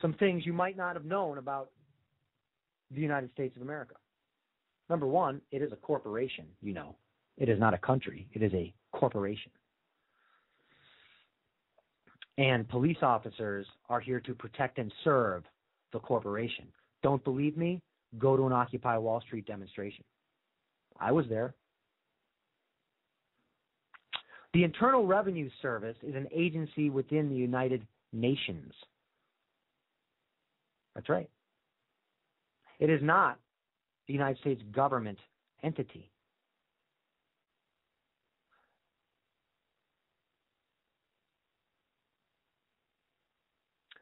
Some things you might not have known about the United States of America. Number one, it is a corporation, you know. It is not a country. It is a corporation. And police officers are here to protect and serve the corporation. Don't believe me? Go to an Occupy Wall Street demonstration. I was there. The Internal Revenue Service is an agency within the United Nations. That's right. It is not the United States government entity.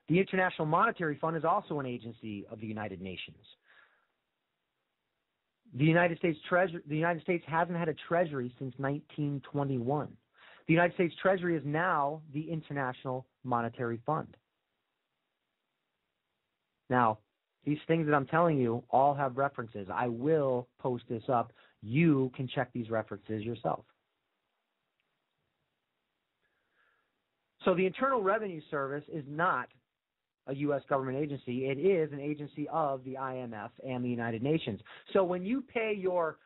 The International Monetary Fund is also an agency of the United Nations. The United States hasn't had a treasury since 1921. The United States Treasury is now the International Monetary Fund. Now, these things that I'm telling you all have references. I will post this up. You can check these references yourself. So the Internal Revenue Service is not a U.S. government agency. It is an agency of the IMF and the United Nations. So when you pay your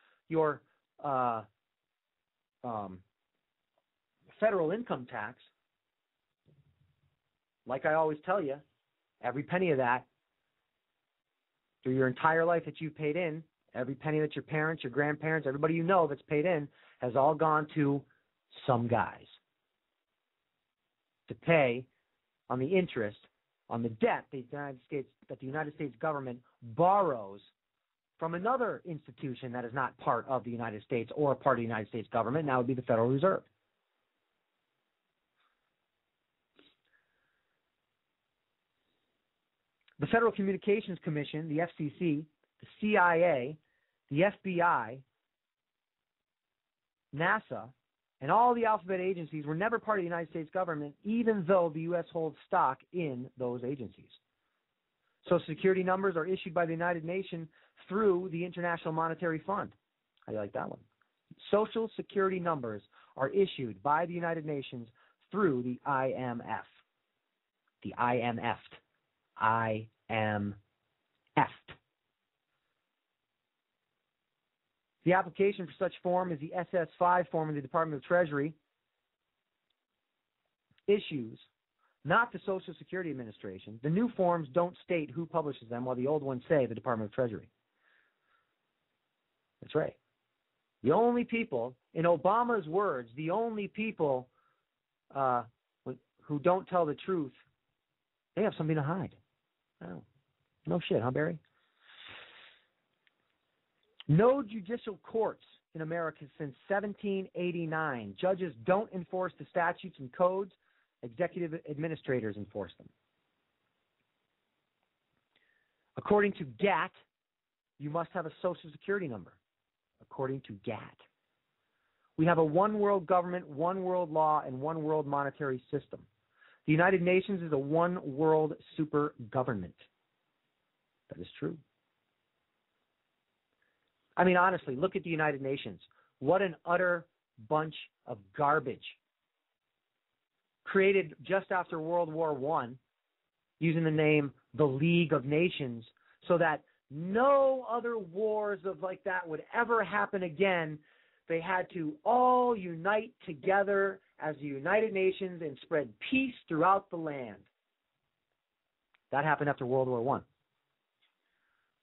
federal income tax, like I always tell you, every penny of that, through your entire life that you've paid in, every penny that your parents, your grandparents, everybody you know that's paid in, has all gone to some guys to pay on the interest on the debt that the United States government borrows from another institution that is not part of the United States or part of the United States government, and that would be the Federal Reserve. The Federal Communications Commission, the FCC, the CIA, the FBI, NASA, and all the alphabet agencies were never part of the United States government, even though the U.S. holds stock in those agencies. Social Security numbers are issued by the United Nations through the International Monetary Fund. How do you like that one? Social Security numbers are issued by the United Nations through the IMF. The IMF. IMF. The application for such form is the SS5 form of the Department of Treasury. Issues, not the Social Security Administration. The new forms don't state who publishes them, while the old ones say the Department of Treasury. That's right. The only people, in Obama's words, the only people who don't tell the truth, they have something to hide. Oh, no shit, huh, Barry? No judicial courts in America since 1789. Judges don't enforce the statutes and codes. Executive administrators enforce them. According to GATT, you must have a Social Security number. According to GATT. We have a one world government, one world law, and one world monetary system. The United Nations is a one world super government. That is true. I mean, honestly, look at the United Nations. What an utter bunch of garbage. Created just after World War I, using the name the League of Nations, so that no other wars of like that would ever happen again. They had to all unite together as the United Nations and spread peace throughout the land. That happened after World War I.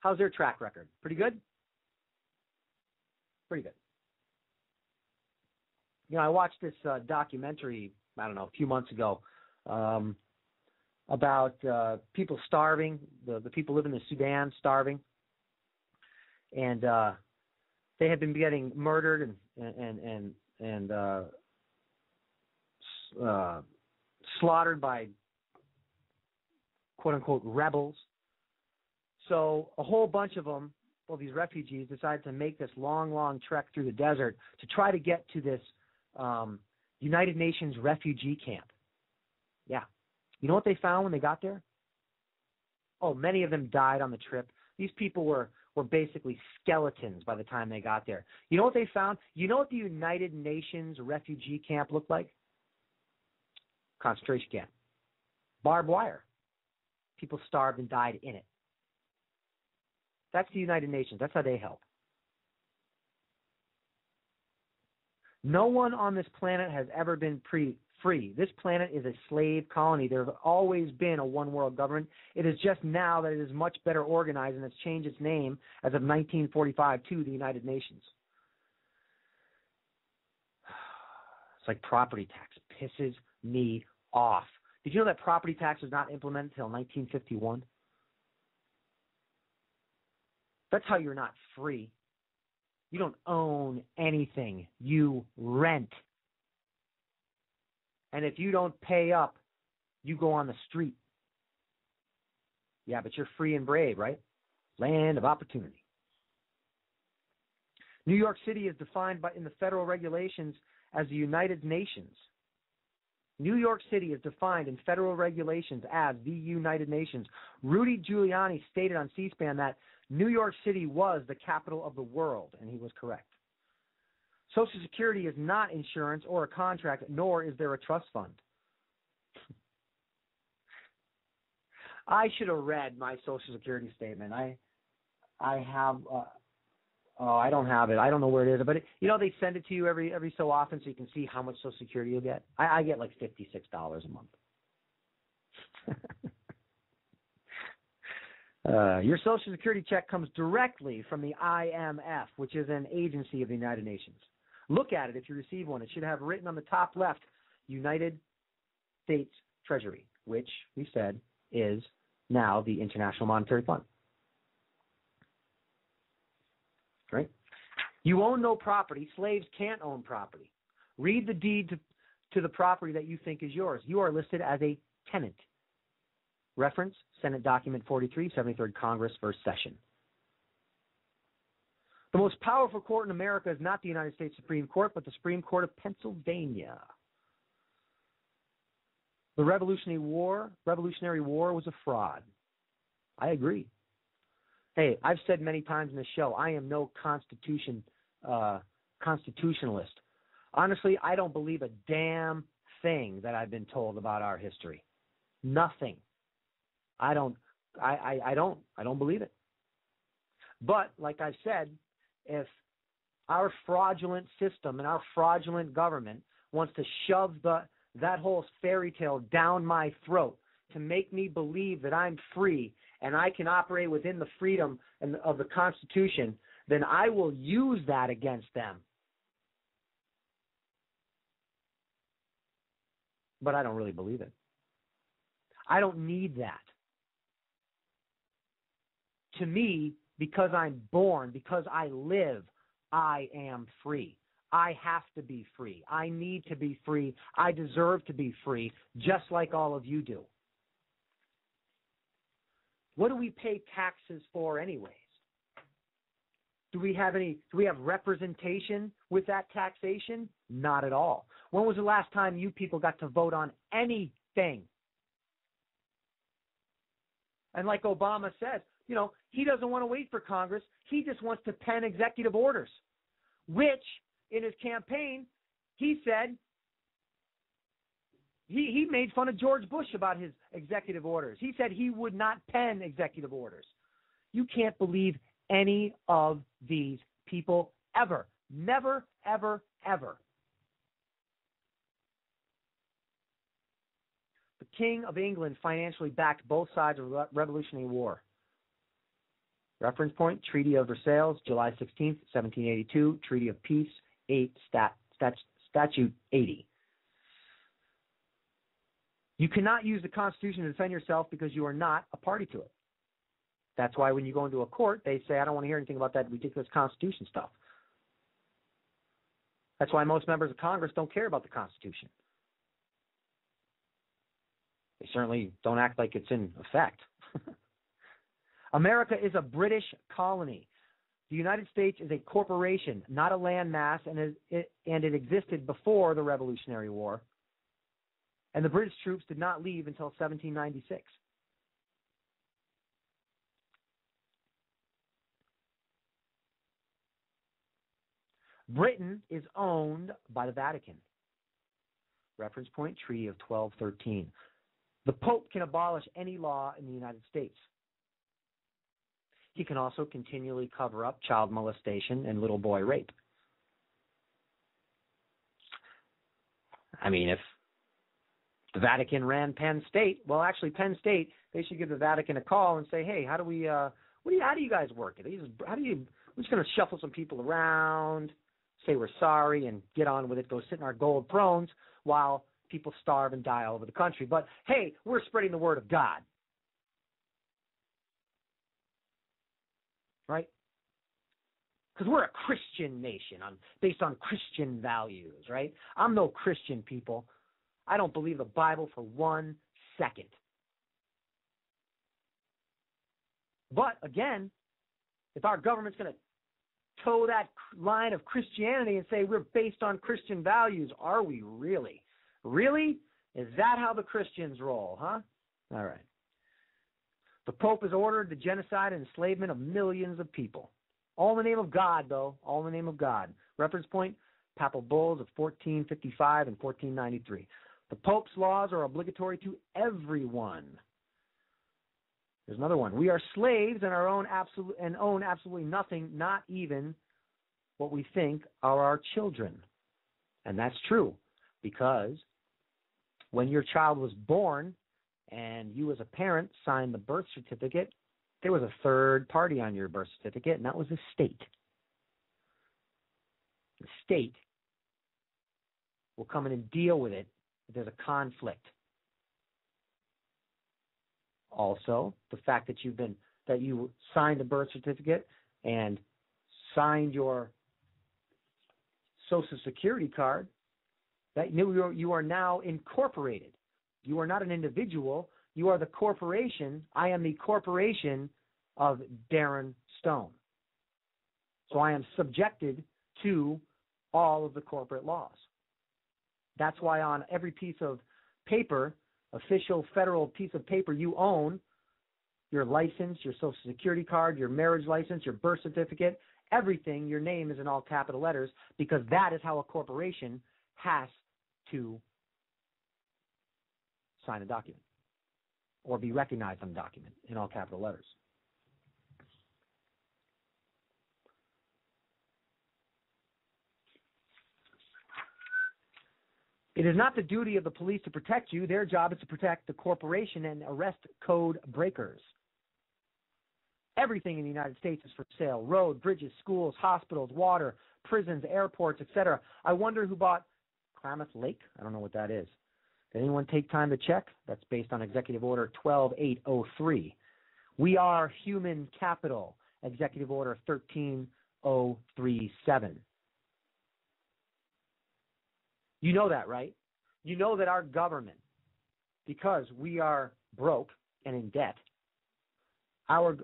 How's their track record? Pretty good? Pretty good. You know, I watched this documentary, I don't know, a few months ago, about people starving, the people living in Sudan starving, and they had been getting murdered and slaughtered by quote unquote rebels. So a whole bunch of them, well, these refugees, decided to make this long trek through the desert to try to get to this United Nations refugee camp. Yeah. You know what they found when they got there? Oh, many of them died on the trip. These people were basically skeletons by the time they got there. You know what they found? You know what the United Nations refugee camp looked like? Concentration camp. Barbed wire. People starved and died in it. That's the United Nations. That's how they help. No one on this planet has ever been free. This planet is a slave colony. There has always been a one-world government. It is just now that it is much better organized and has changed its name as of 1945 to the United Nations. It's like property tax. Pisses me off. Did you know that property tax was not implemented until 1951? That's how you're not free. You don't own anything. You rent. And if you don't pay up, you go on the street. Yeah, but you're free and brave, right? Land of opportunity. New York City is defined in the federal regulations as the United Nations. New York City is defined in federal regulations as the United Nations. Rudy Giuliani stated on C-SPAN that New York City was the capital of the world, and he was correct. Social Security is not insurance or a contract, nor is there a trust fund. I should have read my Social Security statement. I have, I don't have it. I don't know where it is, but they send it to you every so often so you can see how much Social Security you'll get. I get like $56 a month. Your Social Security check comes directly from the IMF, which is an agency of the United Nations. Look at it if you receive one. It should have written on the top left, United States Treasury, which we said is now the International Monetary Fund. Right? You own no property. Slaves can't own property. Read the deed to the property that you think is yours. You are listed as a tenant. Reference, Senate Document 43, 73rd Congress, First Session. The most powerful court in America is not the United States Supreme Court, but the Supreme Court of Pennsylvania. The Revolutionary War was a fraud. I agree. Hey, I've said many times in the show, I am no constitutionalist. Honestly, I don't believe a damn thing that I've been told about our history. Nothing. I don't believe it. But like I've said, if our fraudulent system and our fraudulent government wants to shove that whole fairy tale down my throat to make me believe that I'm free and I can operate within the freedom of the Constitution, then I will use that against them. But I don't really believe it. I don't need that. To me, because I'm born, because I live, I am free. I have to be free. I need to be free. I deserve to be free, just like all of you do. What do we pay taxes for anyways? Do we have representation with that taxation? Not at all. When was the last time you people got to vote on anything? And like Obama says, he doesn't want to wait for Congress. He just wants to pen executive orders, which in his campaign, he said he made fun of George Bush about his executive orders. He said he would not pen executive orders. You can't believe any of these people ever. Never, ever, ever. The King of England financially backed both sides of the Revolutionary War. Reference point, Treaty of Versailles, July 16th, 1782, Treaty of Peace, Statute 80. You cannot use the Constitution to defend yourself because you are not a party to it. That's why when you go into a court, they say, I don't want to hear anything about that ridiculous Constitution stuff. That's why most members of Congress don't care about the Constitution. They certainly don't act like it's in effect. America is a British colony. The United States is a corporation, not a landmass, and it existed before the Revolutionary War. And the British troops did not leave until 1796. Britain is owned by the Vatican. Reference point, Treaty of 1213. The Pope can abolish any law in the United States. He can also continually cover up child molestation and little boy rape. I mean, if the Vatican ran Penn State, well, actually, Penn State, they should give the Vatican a call and say, hey, how do you guys work it? We're just going to shuffle some people around, say we're sorry, and get on with it, go sit in our gold thrones while people starve and die all over the country. But, hey, we're spreading the word of God. Right? Because we're a Christian nation based on Christian values, right? I'm no Christian, people. I don't believe the Bible for 1 second. But, again, if our government's going to toe that line of Christianity and say we're based on Christian values, are we really? Really? Is that how the Christians roll, huh? All right. The Pope has ordered the genocide and enslavement of millions of people. All in the name of God, though. All in the name of God. Reference point, Papal Bulls of 1455 and 1493. The Pope's laws are obligatory to everyone. There's another one. We are slaves and own absolutely nothing, not even what we think are our children. And that's true, because when your child was born and you as a parent signed the birth certificate, there was a third party on your birth certificate, and that was the state. The state will come in and deal with it if there's a conflict. Also, the fact that you signed a birth certificate and signed your Social Security card, that you are now incorporated. You are not an individual. You are the corporation. I am the corporation of Darren Stone. So I am subjected to all of the corporate laws. That's why on every piece of paper, official federal piece of paper you own, your license, your Social Security card, your marriage license, your birth certificate, everything, your name is in all capital letters, because that is how a corporation has to sign a document or be recognized on a document in all capital letters. It is not the duty of the police to protect you. Their job is to protect the corporation and arrest code breakers. Everything in the United States is for sale. Road, bridges, schools, hospitals, water, prisons, airports, etc. I wonder who bought Klamath Lake. I don't know what that is. Did anyone take time to check? That's based on Executive Order 12803. We are human capital. Executive Order 13037. You know that, right? You know that our government, because we are broke and in debt,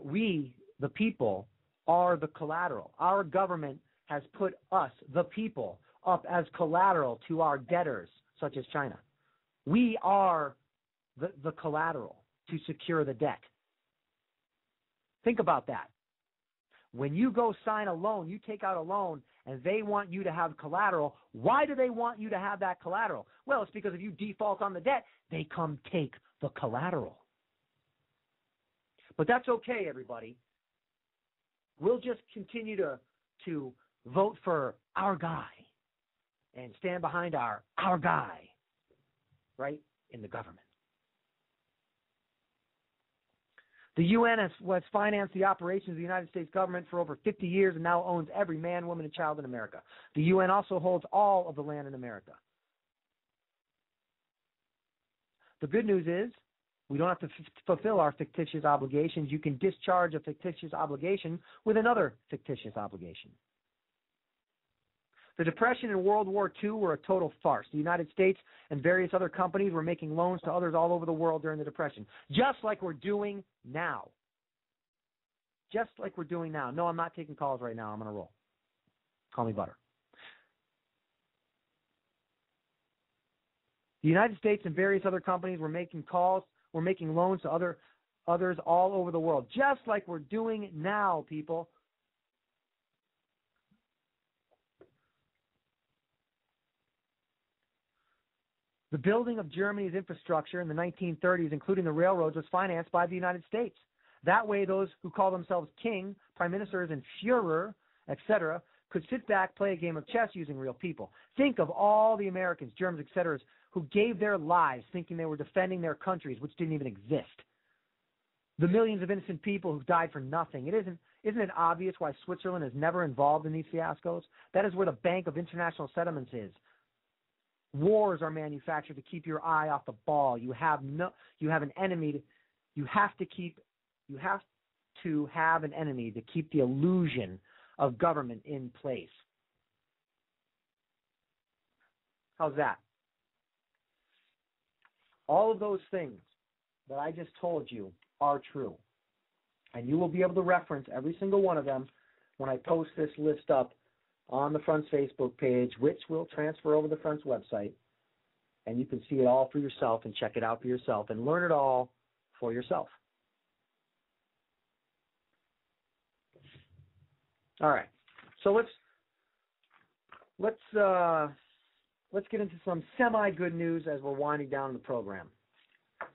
we, the people, are the collateral. Our government has put us, the people, up as collateral to our debtors, such as China. We are the collateral to secure the debt. Think about that. When you go sign a loan, you take out a loan, and they want you to have collateral. Why do they want you to have that collateral? Well, it's because if you default on the debt, they come take the collateral. But that's okay, everybody. We'll just continue to vote for our guy and stand behind our guy, right, in the government. The UN has financed the operations of the United States government for over 50 years and now owns every man, woman, and child in America. The UN also holds all of the land in America. The good news is we don't have to fulfill our fictitious obligations. You can discharge a fictitious obligation with another fictitious obligation. The Depression and World War II were a total farce. The United States and various other companies were making loans to others all over the world during the Depression, just like we're doing now. Just like we're doing now. No, I'm not taking calls right now. I'm going to roll. Call me Butter. The United States and various other companies were making loans to others all over the world, just like we're doing now, people. The building of Germany's infrastructure in the 1930s, including the railroads, was financed by the United States. That way, those who call themselves king, prime ministers, and Führer, etc., could sit back, play a game of chess using real people. Think of all the Americans, Germans, etc., who gave their lives thinking they were defending their countries, which didn't even exist. The millions of innocent people who died for nothing. Isn't it obvious why Switzerland is never involved in these fiascos? That is where the Bank of International Settlements is. Wars are manufactured to keep your eye off the ball. You have an enemy. You have to have an enemy to keep the illusion of government in place. How's that? All of those things that I just told you are true. And you will be able to reference every single one of them when I post this list up on the Front's Facebook page, which will transfer over the Front's website. And you can see it all for yourself and check it out for yourself and learn it all for yourself. All right. So let's get into some semi-good news as we're winding down the program.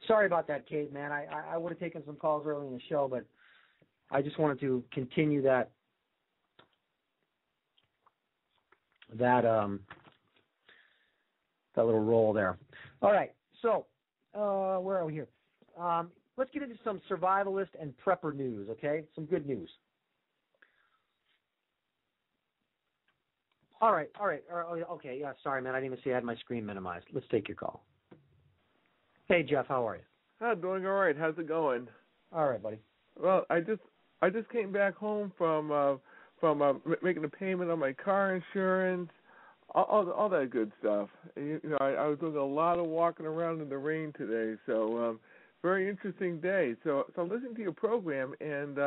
Sorry about that, Kate, man. I would have taken some calls early in the show, but I just wanted to continue that little roll there. All right. So where are we here? Let's get into some survivalist and prepper news, okay? Some good news. All right. Okay, yeah, sorry, man. I didn't even see I had my screen minimized. Let's take your call. Hey, Jeff, how are you? I'm doing all right. How's it going? All right, buddy. Well, I just came back home from making a payment on my car insurance, all that good stuff. You know, I was doing a lot of walking around in the rain today, so very interesting day. So I'm listening to your program, and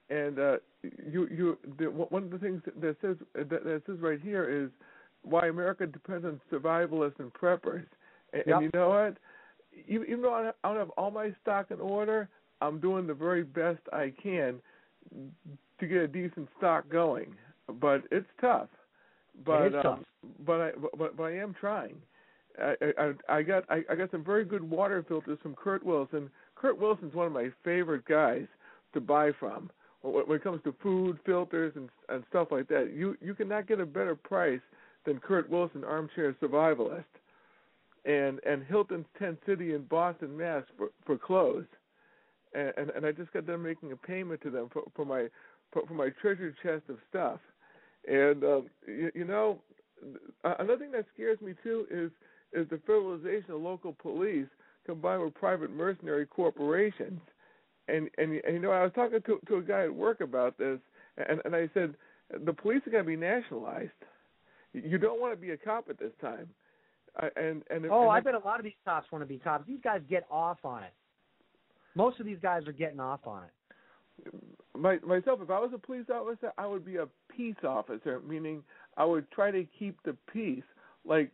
And one of the things that says right here is why America depends on survivalists and preppers. And you know what? Even though I don't have all my stock in order, I'm doing the very best I can to get a decent stock going. But it's tough. But it is tough. But I am trying. I got some very good water filters from Kurt Wilson. Kurt Wilson's one of my favorite guys to buy from when it comes to food filters and stuff like that. You cannot get a better price than Kurt Wilson, Armchair Survivalist, and Hilton's Tent City in Boston, Mass. for clothes. And I just got done making a payment to them for my treasure chest of stuff. And another thing that scares me too is the federalization of local police combined with private mercenary corporations. And I was talking to a guy at work about this, and I said the police are going to be nationalized. You don't want to be a cop at this time. I bet a lot of these cops want to be cops. These guys get off on it. Most of these guys are getting off on it. Myself, if I was a police officer, I would be a peace officer, meaning I would try to keep the peace, like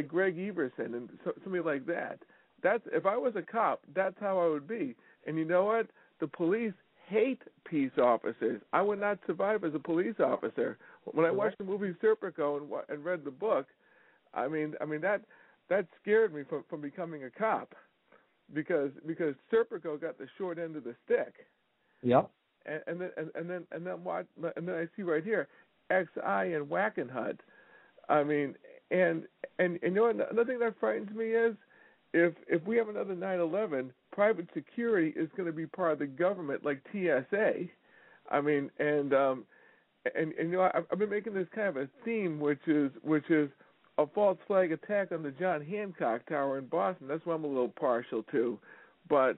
Greg Everson and somebody like that. That's if I was a cop, that's how I would be. And you know what? The police hate peace officers. I would not survive as a police officer. When I watched the movie Serpico and read the book, I mean that scared me from becoming a cop, because Serpico got the short end of the stick. Yep. And then I see right here, Xi and Whackenut. I mean, and you know what? Another thing that frightens me is if we have another 9/11, private security is going to be part of the government, like TSA. I mean, and you know, I've been making this kind of a theme, which is a false flag attack on the John Hancock Tower in Boston. That's what I'm a little partial to, but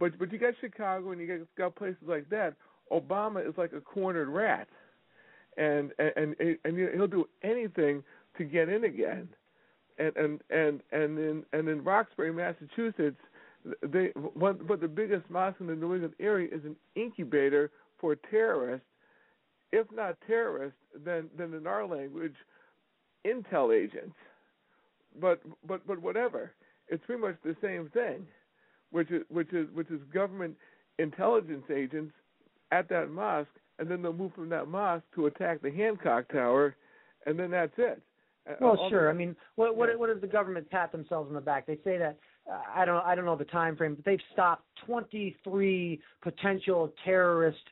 you got Chicago and you got places like that. Obama is like a cornered rat, and he'll do anything to get in again. And in Roxbury, Massachusetts, but the biggest mosque in the New England area is an incubator for terrorists. If not terrorists, then in our language, intel agents. But whatever, it's pretty much the same thing, which is government intelligence agents at that mosque, and then they'll move from that mosque to attack the Hancock Tower, and then that's it. Well, sure. I mean, what does the government pat themselves on the back? They say that I don't know the time frame, but they've stopped 23 potential terrorist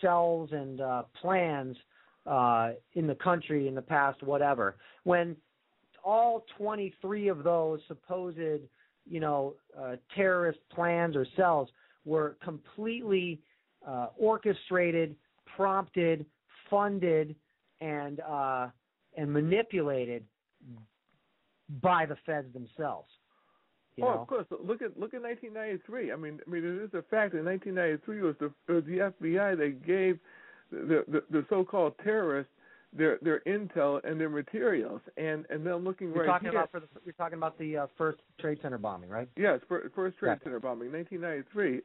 cells and plans in the country in the past, whatever. When all 23 of those supposed, terrorist plans or cells were completely orchestrated, prompted, funded, and manipulated by the feds themselves. Of course. Look at 1993. I mean, it is a fact that in 1993 it was the FBI that gave the so-called terrorists their intel and their materials, and then looking you're right here. You're talking about the first Trade Center bombing, right? Yes, first Trade Center bombing, 1993.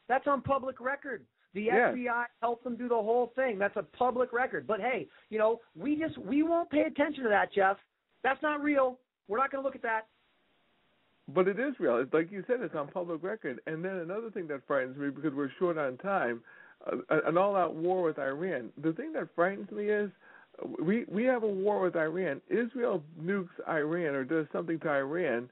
That's on public record. The FBI helped them do the whole thing. That's a public record. But hey, we won't pay attention to that, Jeff. That's not real. We're not going to look at that. But it is real. It's like you said, it's on public record. And then another thing that frightens me, because we're short on time, an all-out war with Iran. The thing that frightens me is we have a war with Iran. Israel nukes Iran or does something to Iran.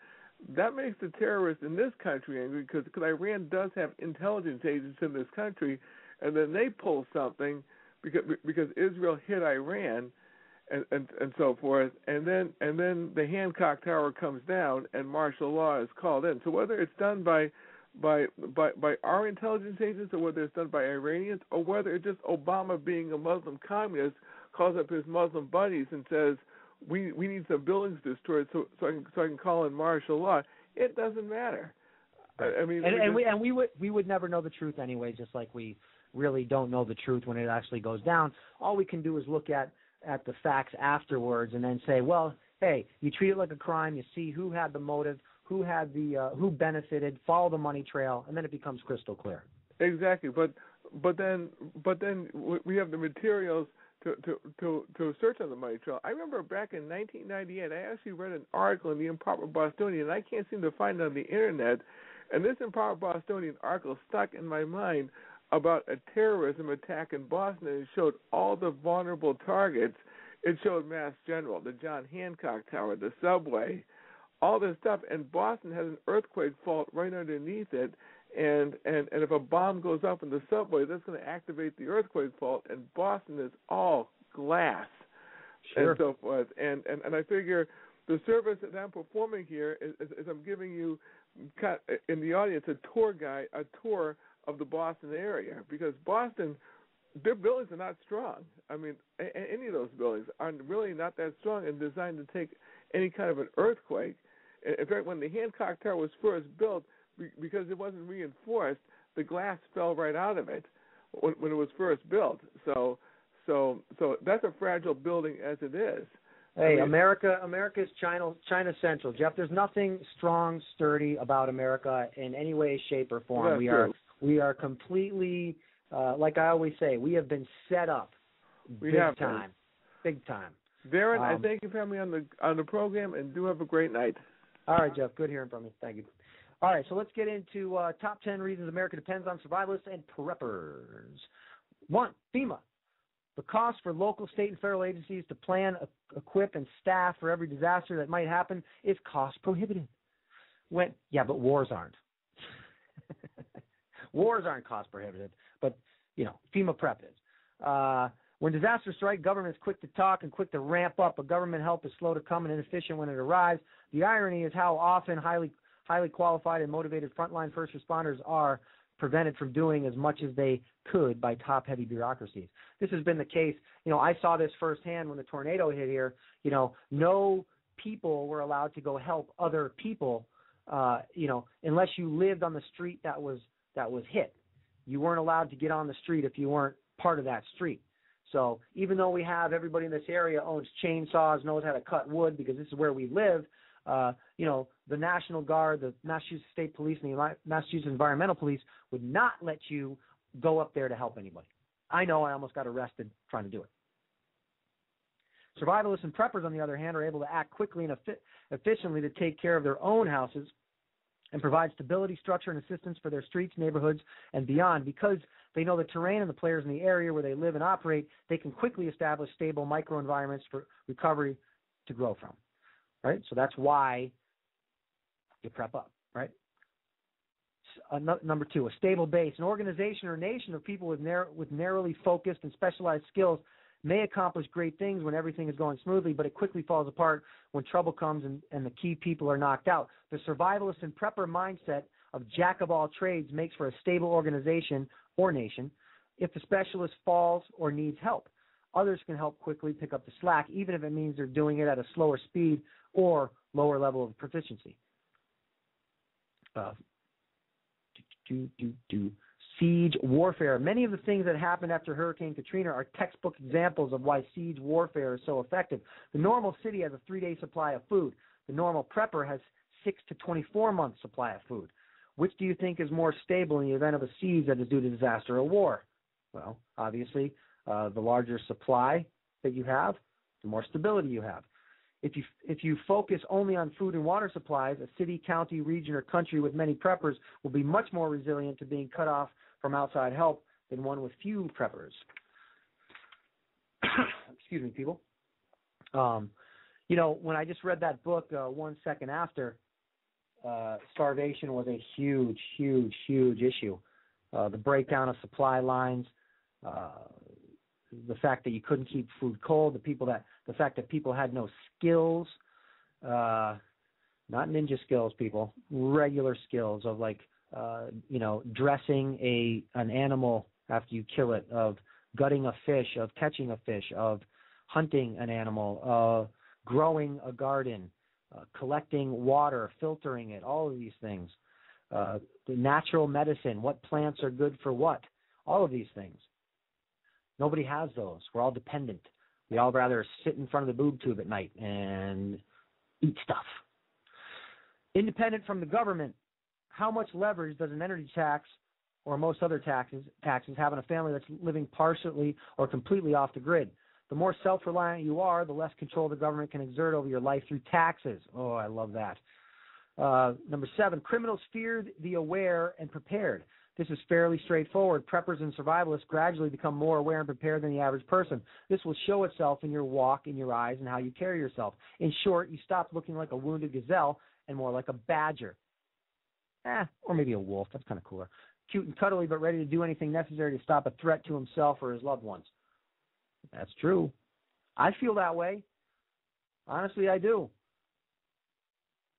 That makes the terrorists in this country angry, because Iran does have intelligence agents in this country, and then they pull something because Israel hit Iran and so forth, and then the Hancock Tower comes down and martial law is called in. So whether it's done by our intelligence agents, or whether it's done by Iranians, or whether it's just Obama being a Muslim communist calls up his Muslim buddies and says, we need some buildings destroyed so I can call in martial law. It doesn't matter. I mean, we would never know the truth anyway. Just like we really don't know the truth when it actually goes down. All we can do is look at the facts afterwards and then say, well, hey, you treat it like a crime. You see who had the motive, who had the who benefited. Follow the money trail, and then it becomes crystal clear. Exactly, but but then we have the materials to search on the money trail. I remember back in 1998, I actually read an article in the Improper Bostonian, and I can't seem to find it on the internet. And this Improper Bostonian article stuck in my mind about a terrorism attack in Boston, and it showed all the vulnerable targets. It showed Mass General, the John Hancock Tower, the subway, all this stuff. And Boston has an earthquake fault right underneath it. And if a bomb goes up in the subway, that's going to activate the earthquake fault. And Boston is all glass, sure, and so forth. And I figure the service that I'm performing here is I'm giving you in the audience a tour of the Boston area, because Boston, their buildings are not strong. I mean, any of those buildings are really not that strong and designed to take any kind of an earthquake. In fact, when the Hancock Tower was first built, because it wasn't reinforced, the glass fell right out of it when it was first built. So that's a fragile building as it is. Hey, America's China Central, Jeff. There's nothing strong, sturdy about America in any way, shape, or form. We are completely, like I always say, we have been set up big time. Darren, I thank you for having me on the program, and do have a great night. All right, Jeff. Good hearing from you. Thank you. All right, so let's get into top 10 reasons America depends on survivalists and preppers. 1, FEMA. The cost for local, state, and federal agencies to plan, equip, and staff for every disaster that might happen is cost prohibitive. But wars aren't. Wars aren't cost prohibitive, but, FEMA prep is. When disasters strike, government is quick to talk and quick to ramp up, but government help is slow to come and inefficient when it arrives. The irony is how often highly qualified and motivated frontline first responders are prevented from doing as much as they could by top-heavy bureaucracies. This has been the case. I saw this firsthand when the tornado hit here. No people were allowed to go help other people, unless you lived on the street that was hit. You weren't allowed to get on the street if you weren't part of that street. So even though we have everybody in this area owns chainsaws, knows how to cut wood because this is where we live, the National Guard, the Massachusetts State Police, and the Massachusetts Environmental Police would not let you go up there to help anybody. I know I almost got arrested trying to do it. Survivalists and preppers, on the other hand, are able to act quickly and efficiently to take care of their own houses and provide stability, structure, and assistance for their streets, neighborhoods, and beyond. Because they know the terrain and the players in the area where they live and operate, they can quickly establish stable microenvironments for recovery to grow from. Right? So that's why you prep up, right? Number 2, a stable base. An organization or nation of people with narrowly focused and specialized skills may accomplish great things when everything is going smoothly, but it quickly falls apart when trouble comes and the key people are knocked out. The survivalist and prepper mindset of jack of all trades makes for a stable organization or nation. If the specialist falls or needs help, others can help quickly pick up the slack, even if it means they're doing it at a slower speed or lower level of proficiency. Siege warfare. Many of the things that happened after Hurricane Katrina are textbook examples of why siege warfare is so effective. The normal city has a 3-day supply of food. The normal prepper has 6 to 24 months supply of food. Which do you think is more stable in the event of a siege that is due to disaster or war? Well, obviously, the larger supply that you have, the more stability you have. If you focus only on food and water supplies, a city, county, region, or country with many preppers will be much more resilient to being cut off from outside help than one with few preppers. Excuse me, people. When I just read that book, 1 Second After, starvation was a huge, huge, huge issue. The breakdown of supply lines, the fact that you couldn't keep food cold, the fact that people had no skills, not ninja skills, people, regular skills of dressing an animal after you kill it, of gutting a fish, of catching a fish, of hunting an animal, growing a garden, collecting water, filtering it, all of these things. The natural medicine, what plants are good for what, all of these things. Nobody has those. We're all dependent. We all rather sit in front of the boob tube at night and eat stuff. Independent from the government, how much leverage does an energy tax or most other taxes, having a family that's living partially or completely off the grid. The more self-reliant you are, the less control the government can exert over your life through taxes. Oh, I love that. Number 7, criminals fear the aware and prepared. This is fairly straightforward. Preppers and survivalists gradually become more aware and prepared than the average person. This will show itself in your walk, in your eyes, and how you carry yourself. In short, you stop looking like a wounded gazelle and more like a badger. Or maybe a wolf. That's kind of cooler. Cute and cuddly, but ready to do anything necessary to stop a threat to himself or his loved ones. That's true. I feel that way. Honestly, I do.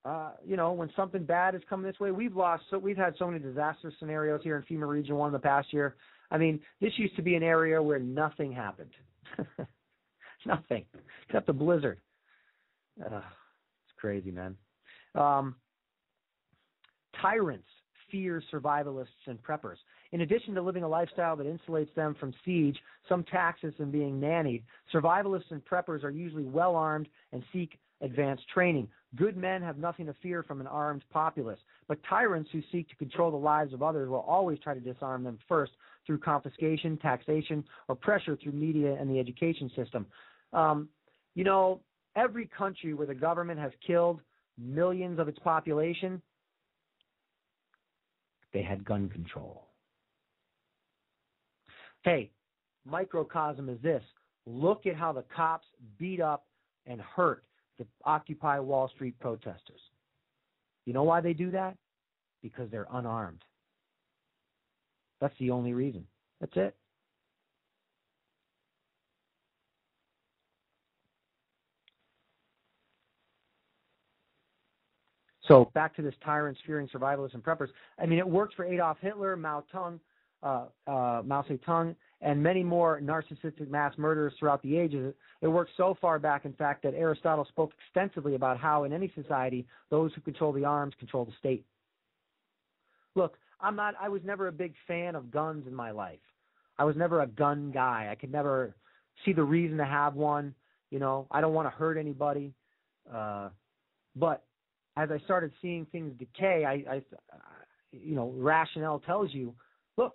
When something bad is coming this way, we've had so many disaster scenarios here in FEMA Region 1 in the past year. I mean, this used to be an area where nothing happened. Nothing, except a blizzard. It's crazy, man. Tyrants fear survivalists and preppers. In addition to living a lifestyle that insulates them from siege, some taxes, and being nannied, survivalists and preppers are usually well-armed and seek advanced training. Good men have nothing to fear from an armed populace, but tyrants who seek to control the lives of others will always try to disarm them first through confiscation, taxation, or pressure through media and the education system. Every country where the government has killed millions of its population, they had gun control. Hey, microcosm is this. Look at how the cops beat up and hurt the Occupy Wall Street protesters. You know why they do that? Because they're unarmed. That's the only reason. That's it. So back to this tyrants fearing survivalists and preppers. I mean, it worked for Adolf Hitler, Mao Zedong, and many more narcissistic mass murderers throughout the ages. It worked so far back, in fact, that Aristotle spoke extensively about how in any society, those who control the arms control the state. Look, I was never a big fan of guns in my life. I was never a gun guy. I could never see the reason to have one. I don't want to hurt anybody. But as I started seeing things decay, rationale tells you, look,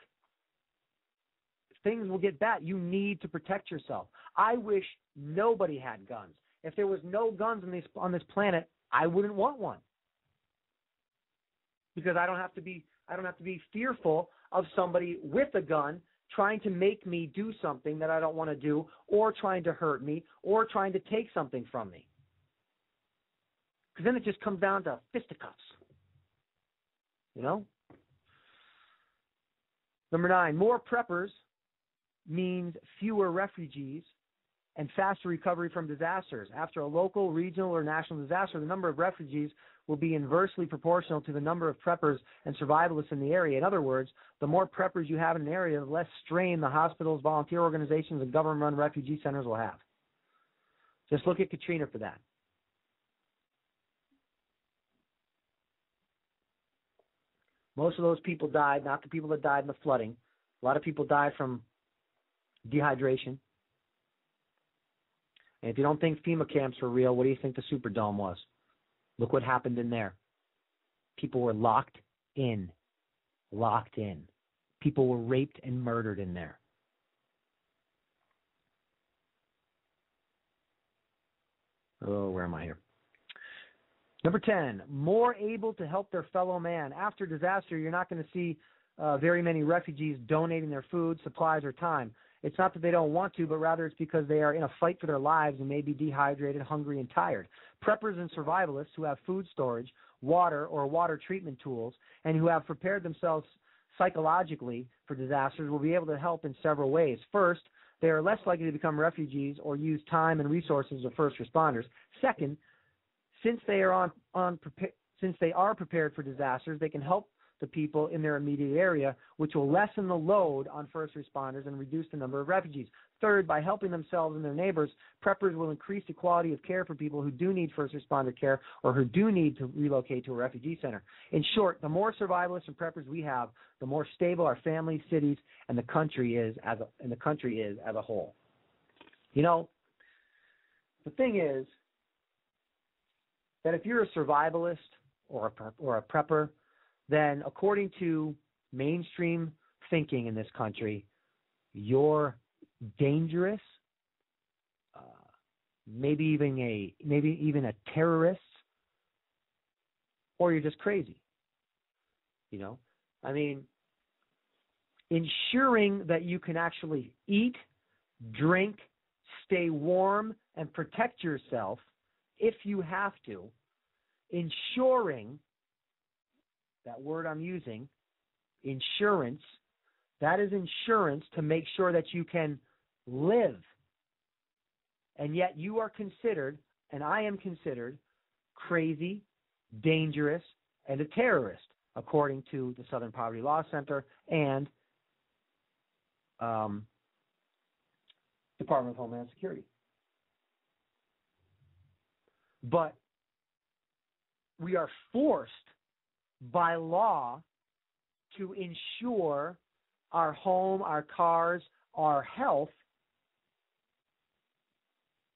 things will get bad. You need to protect yourself. I wish nobody had guns. If there was no guns on this planet, I wouldn't want one. Because I don't have to be fearful of somebody with a gun trying to make me do something that I don't want to do, or trying to hurt me, or trying to take something from me. Because then it just comes down to fisticuffs. Number 9, more preppers means fewer refugees and faster recovery from disasters. After a local, regional, or national disaster, the number of refugees will be inversely proportional to the number of preppers and survivalists in the area. In other words, the more preppers you have in an area, the less strain the hospitals, volunteer organizations, and government-run refugee centers will have. Just look at Katrina for that. Most of those people died, not the people that died in the flooding. A lot of people died from dehydration. And if you don't think FEMA camps were real, what do you think the Superdome was? Look what happened in there. People were locked in. People were raped and murdered in there. Oh, where am I here? Number 10, more able to help their fellow man. After disaster, you're not going to see very many refugees donating their food, supplies, or time. It's not that they don't want to, but rather it's because they are in a fight for their lives and may be dehydrated, hungry, and tired. Preppers and survivalists who have food storage, water, or water treatment tools, and who have prepared themselves psychologically for disasters will be able to help in several ways. First, they are less likely to become refugees or use time and resources of first responders. Second, since they are prepared for disasters, they can help the people in their immediate area, which will lessen the load on first responders and reduce the number of refugees. Third, by helping themselves and their neighbors, preppers will increase the quality of care for people who do need first responder care or who do need to relocate to a refugee center. In short, the more survivalists and preppers we have, the more stable our families, cities, and the country is as a whole. The thing is that if you're a survivalist or a prepper, then according to mainstream thinking in this country, you're dangerous, maybe even a terrorist, or you're just crazy. You know, I mean, ensuring that you can actually eat, drink, stay warm, and protect yourself if you have to, ensuring, that word I'm using, insurance, that is insurance to make sure that you can live. And yet you are considered, and I am considered, crazy, dangerous, and a terrorist, according to the Southern Poverty Law Center and Department of Homeland Security. But we are forced by law to ensure our home, our cars, our health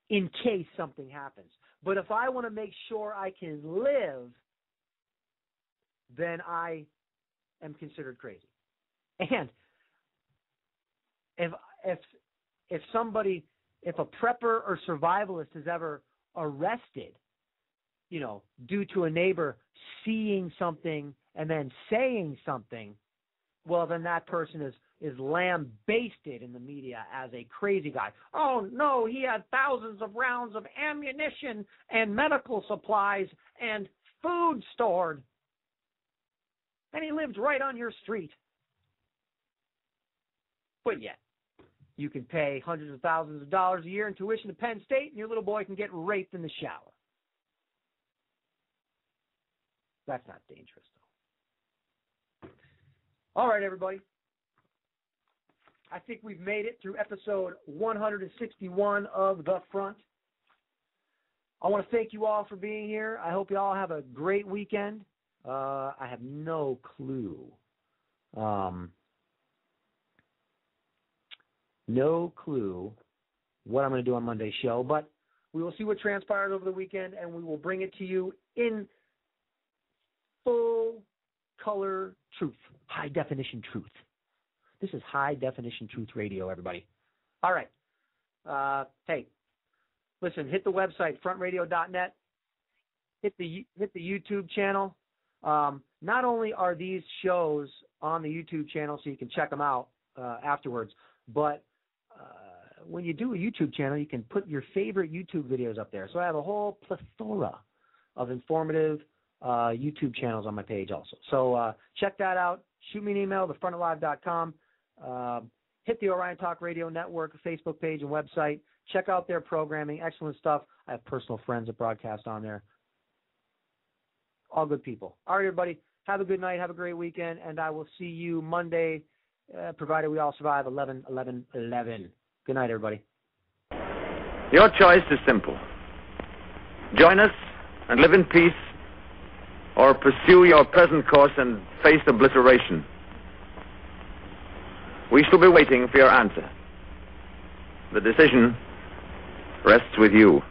in case something happens. But if I want to make sure I can live, then I am considered crazy. And if a prepper or survivalist is ever arrested, you know, due to a neighbor seeing something and then saying something, well, then that person is lambasted in the media as a crazy guy. Oh, no, he had thousands of rounds of ammunition and medical supplies and food stored, and he lived right on your street. But yet, you can pay hundreds of thousands of dollars a year in tuition to Penn State, and your little boy can get raped in the shower. That's not dangerous, though. All right, everybody. I think we've made it through episode 161 of The Front. I want to thank you all for being here. I hope you all have a great weekend. I have no clue. No clue what I'm going to do on Monday's show, but we will see what transpires over the weekend, and we will bring it to you in full color truth, high definition truth. This is high definition truth radio, everybody. All right. Hey, listen, hit the website, frontradio.net. Hit the YouTube channel. Not only are these shows on the YouTube channel so you can check them out afterwards, but when you do a YouTube channel, you can put your favorite YouTube videos up there. So I have a whole plethora of informative YouTube channels on my page also. So check that out. Shoot me an email, thefrontalive.com. Hit the Orion Talk Radio Network Facebook page and website. Check out their programming. Excellent stuff. I have personal friends that broadcast on there. All good people. All right, everybody. Have a good night. Have a great weekend. And I will see you Monday, provided we all survive 11/11/11. Good night, everybody. Your choice is simple. Join us and live in peace, or pursue your present course and face obliteration. We shall be waiting for your answer. The decision rests with you.